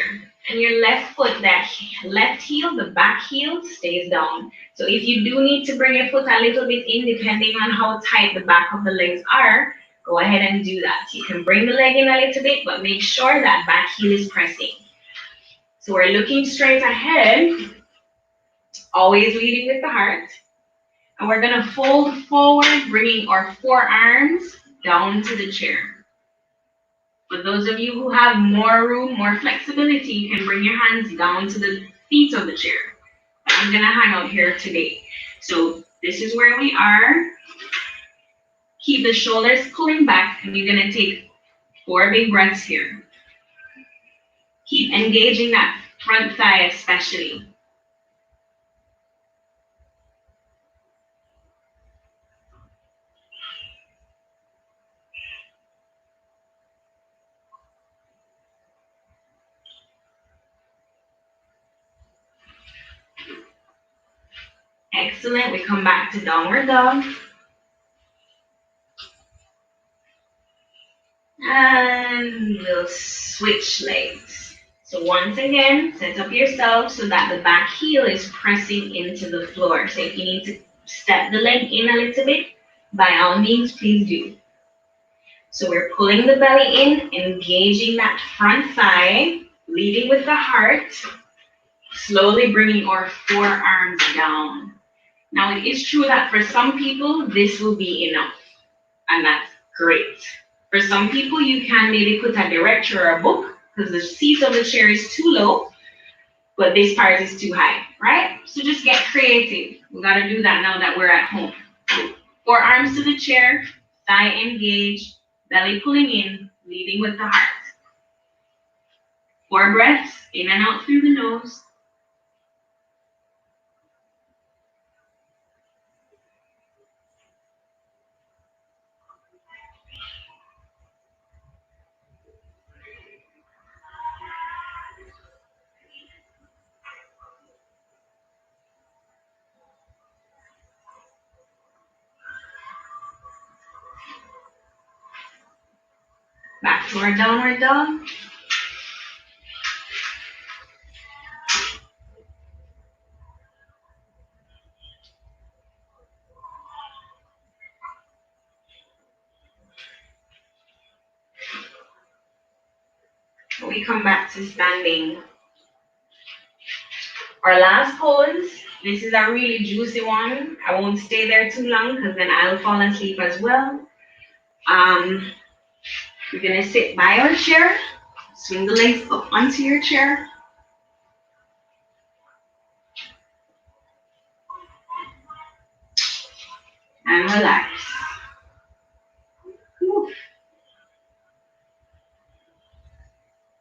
And your left foot, that left heel, the back heel, stays down. So if you do need to bring your foot a little bit in, depending on how tight the back of the legs are, go ahead and do that. You can bring the leg in a little bit, but make sure that back heel is pressing. So we're looking straight ahead, always leading with the heart. And we're gonna fold forward, bringing our forearms down to the chair. For those of you who have more room, more flexibility, you can bring your hands down to the feet of the chair. I'm gonna hang out here today. So this is where we are. Keep the shoulders pulling back, and you're gonna take 4 big breaths here. Keep engaging that front thigh especially. Excellent, we come back to downward dog. And we'll switch legs. So once again, set up yourself so that the back heel is pressing into the floor. So if you need to step the leg in a little bit, by all means, please do. So we're pulling the belly in, engaging that front thigh, leading with the heart, slowly bringing our forearms down. Now, it is true that for some people, this will be enough, and that's great. For some people, you can maybe put a director or a book because the seat of the chair is too low, but this part is too high, right? So just get creative. We gotta do that now that we're at home. Forearms to the chair, thigh engaged, belly pulling in, leading with the heart. 4 breaths, in and out through the nose. Back to our downward dog. we come back to standing. Our last pose, this is a really juicy one. I won't stay there too long because then I'll fall asleep as well. You're gonna sit by your chair, swing the legs up onto your chair. And relax. Whew.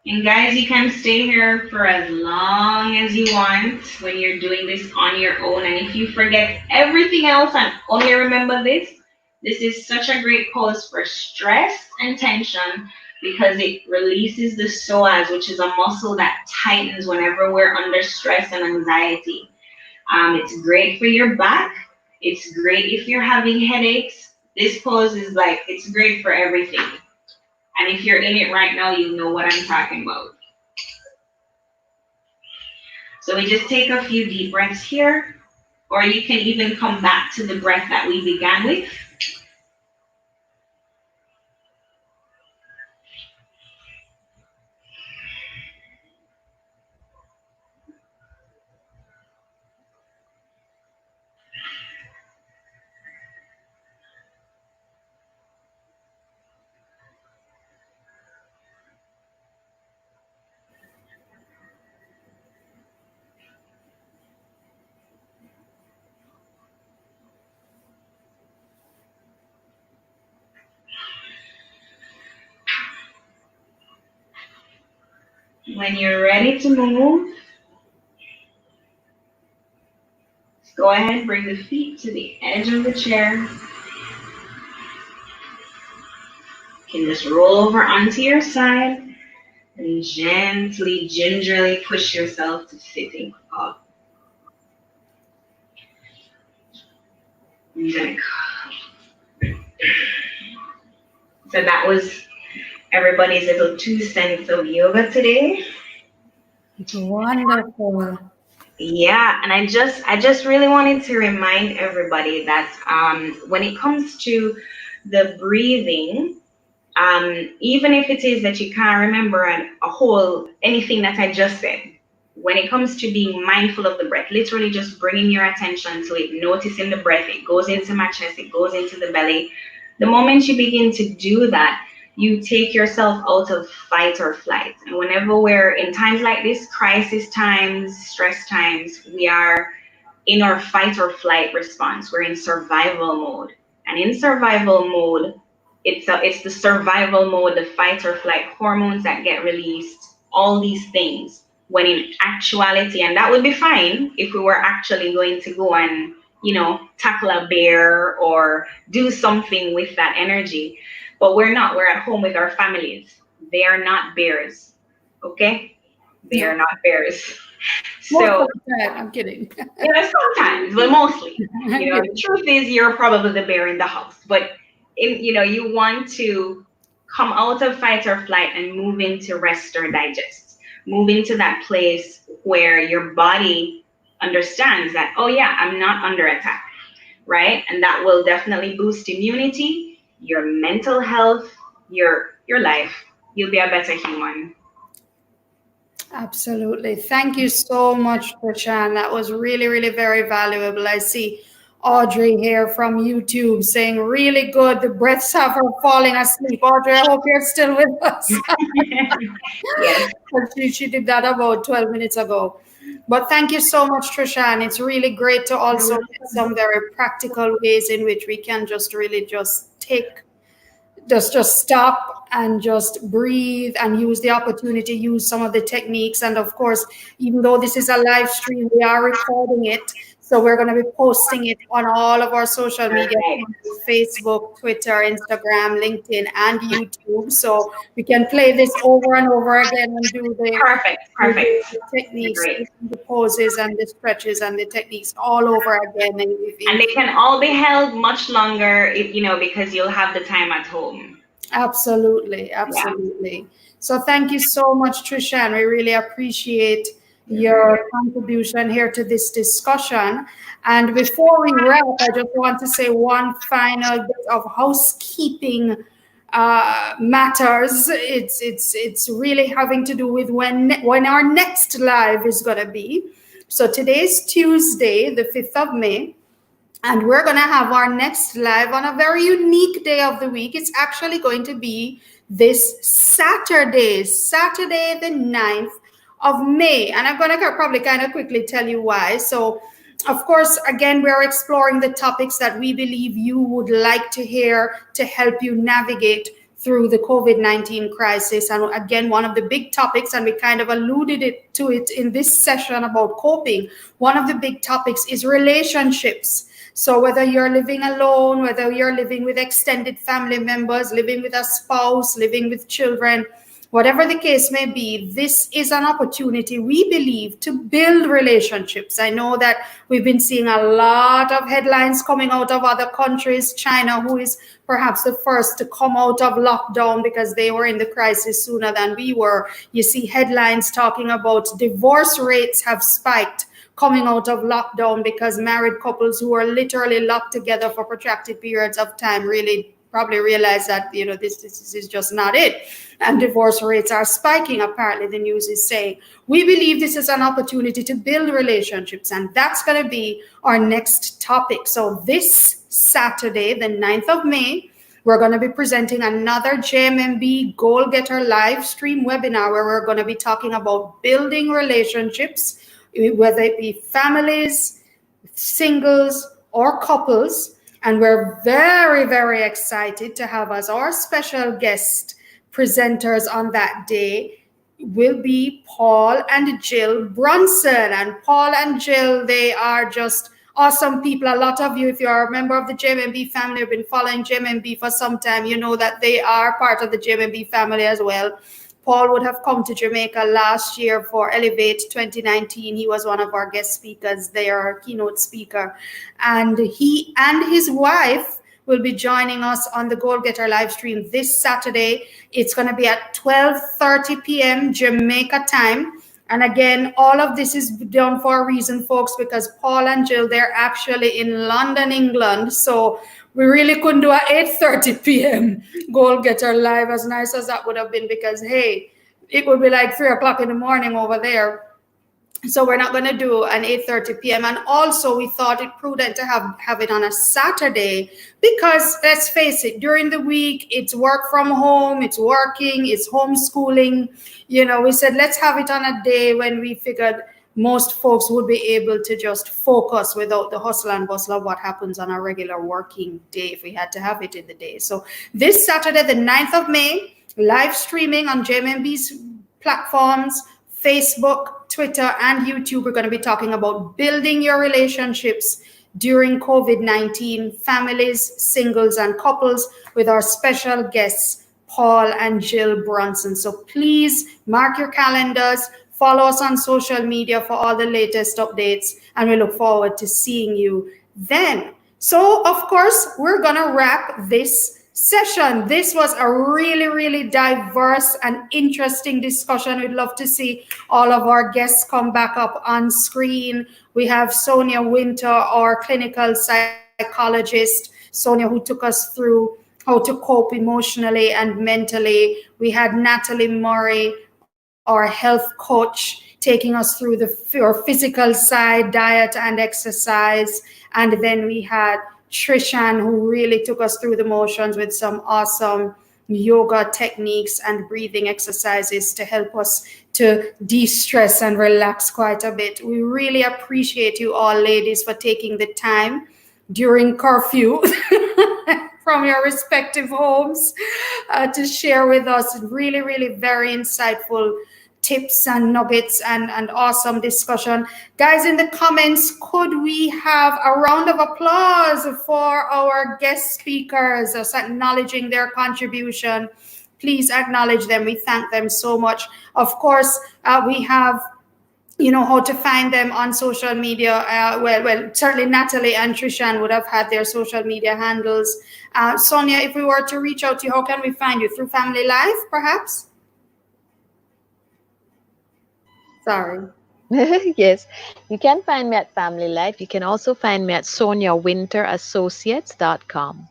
And guys, you can stay here for as long as you want when you're doing this on your own. And if you forget everything else and only remember this is such a great pose for stress and tension because it releases the psoas, which is a muscle that tightens whenever we're under stress and anxiety. It's great for your back. It's great if you're having headaches. This pose is like, it's great for everything. And if you're in it right now, you know what I'm talking about. So we just take a few deep breaths here, or you can even come back to the breath that we began with. When you're ready to move, go ahead, bring the feet to the edge of the chair. You can just roll over onto your side and gently, gingerly push yourself to sitting up. So that was everybody's little 2 cents of yoga today. It's wonderful. Yeah, and I just really wanted to remind everybody that when it comes to the breathing, even if it is that you can't remember anything that I just said, when it comes to being mindful of the breath, literally just bringing your attention to it, noticing the breath, it goes into my chest, it goes into the belly. The moment you begin to do that, you take yourself out of fight or flight. And whenever we're in times like this, crisis times, stress times, we are in our fight or flight response. We're in survival mode. And in survival mode, it's the survival mode, the fight or flight hormones that get released, all these things. When in actuality, and that would be fine if we were actually going to go and, tackle a bear or do something with that energy. But we're not. We're at home with our families. They are not bears. Okay? They are not bears. So I'm kidding. Sometimes, but mostly. The truth is you're probably the bear in the house. But you want to come out of fight or flight and move into rest or digest. Move into that place where your body understands that, oh yeah, I'm not under attack, right? And that will definitely boost immunity, your mental health, your life. You'll be a better human. Absolutely. Thank you so much, Prashan. That was really, really very valuable. I see Audrey here from YouTube saying, really good. The breaths have her falling asleep. Audrey, I hope you're still with us. Yes. She did that about 12 minutes ago. But thank you so much, Trishan. It's really great to also get some very practical ways in which we can just really just stop and just breathe and use the opportunity, use some of the techniques. And of course, even though this is a live stream, we are recording it. So we're going to be posting it on all of our social media, Facebook, Twitter, Instagram, LinkedIn, and YouTube. So we can play this over and over again and do the perfect techniques, the poses and the stretches and the techniques all over again. And they can all be held much longer, because you'll have the time at home. Absolutely. Yeah. So thank you so much, Trishan. We really appreciate your contribution here to this discussion. And before we wrap, I just want to say one final bit of housekeeping matters. It's really having to do with when our next live is going to be. So today's Tuesday, the 5th of May, and we're going to have our next live on a very unique day of the week. It's actually going to be this Saturday, the 9th of May. And I'm going to probably kind of quickly tell you why. So, of course, again, we're exploring the topics that we believe you would like to hear to help you navigate through the COVID-19 crisis. And again, one of the big topics, and we kind of alluded to it in this session about coping, one of the big topics is relationships. So whether you're living alone, whether you're living with extended family members, living with a spouse, living with children, whatever the case may be, this is an opportunity, we believe, to build relationships. I know that we've been seeing a lot of headlines coming out of other countries. China, who is perhaps the first to come out of lockdown because they were in the crisis sooner than we were. You see headlines talking about divorce rates have spiked coming out of lockdown because married couples who are literally locked together for protracted periods of time really probably realize that, you know, this is just not it. And divorce rates are spiking, apparently, the news is saying. We believe this is an opportunity to build relationships, and that's going to be our next topic. So this Saturday, the 9th of May, we're going to be presenting another JMMB Goal Getter live stream webinar where we're going to be talking about building relationships, whether it be families, singles, or couples. And we're very, very excited to have as our special guest presenters on that day will be Paul and Jill Brunson. And Paul and Jill, they are just awesome people. A lot of you, if you're a member of the JMMB family, have been following JMMB for some time, you know that they are part of the JMMB family as well. Paul would have come to Jamaica last year for Elevate 2019. He was one of our guest speakers there, our keynote speaker. And he and his wife will be joining us on the Goal Getter live stream this Saturday. It's going to be at 12:30 p.m. Jamaica time. And again, all of this is done for a reason, folks, because Paul and Jill, they're actually in London, England. So we really couldn't do an 8:30 p.m. Goal Getter live, as nice as that would have been, because, hey, it would be like 3 o'clock in the morning over there. So we're not going to do an 8:30 p.m. And also, we thought it prudent to have it on a Saturday because, let's face it, during the week, it's work from home, it's working, it's homeschooling. You know, we said, let's have it on a day when we figured most folks would be able to just focus without the hustle and bustle of what happens on a regular working day if we had to have it in the day. So this Saturday, the 9th of May, live streaming on JMMB's platforms, Facebook, Twitter, and YouTube. We're going to be talking about building your relationships during COVID-19, families, singles, and couples with our special guests, Paul and Jill Brunson. So please mark your calendars, follow us on social media for all the latest updates, and we look forward to seeing you then. So, of course, we're going to wrap this session. This was a really, really diverse and interesting discussion. We'd love to see all of our guests come back up on screen. We have Sonia Winter, our clinical psychologist. Sonia, who took us through how to cope emotionally and mentally. We had Natalie Murray, our health coach, taking us through our physical side, diet and exercise. And then we had Trishan, who really took us through the motions with some awesome yoga techniques and breathing exercises to help us to de-stress and relax quite a bit. We really appreciate you all, ladies, for taking the time during curfew from your respective homes to share with us really, really very insightful tips and nuggets and awesome discussion. Guys, in the comments, could we have a round of applause for our guest speakers, us acknowledging their contribution? Please acknowledge them. We thank them so much. Of course, we have, you know, how to find them on social media. Well, certainly Natalie and Trishan would have had their social media handles. Sonia, if we were to reach out to you, how can we find you? Through Family Life, perhaps? Sorry. Yes, you can find me at Family Life. You can also find me at SoniaWinterAssociates.com.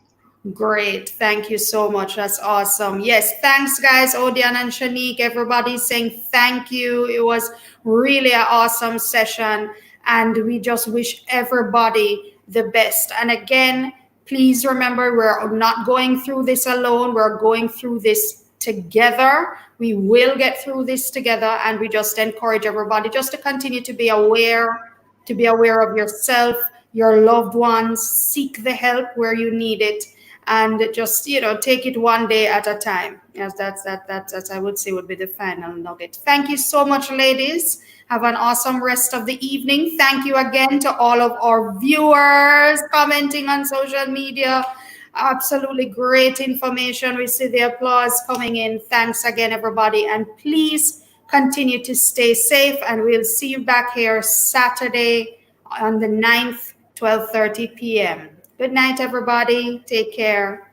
Great. Thank you so much. That's awesome. Yes. Thanks, guys. Odian and Shanique, everybody saying thank you. It was really an awesome session. And we just wish everybody the best. And again, please remember, we're not going through this alone. We're going through this together. We will get through this together. And we just encourage everybody just to continue to be aware of yourself, your loved ones, seek the help where you need it, and just take it one day at a time. Yes, that's I would say would be the final nugget. Thank you so much, ladies. Have an awesome rest of the evening. Thank you again to all of our viewers commenting on social media. Absolutely great information. We see the applause coming in. Thanks again, everybody, and please continue to stay safe, and we'll see you back here Saturday on the 9th, 12:30 p.m. Good night, everybody. Take care.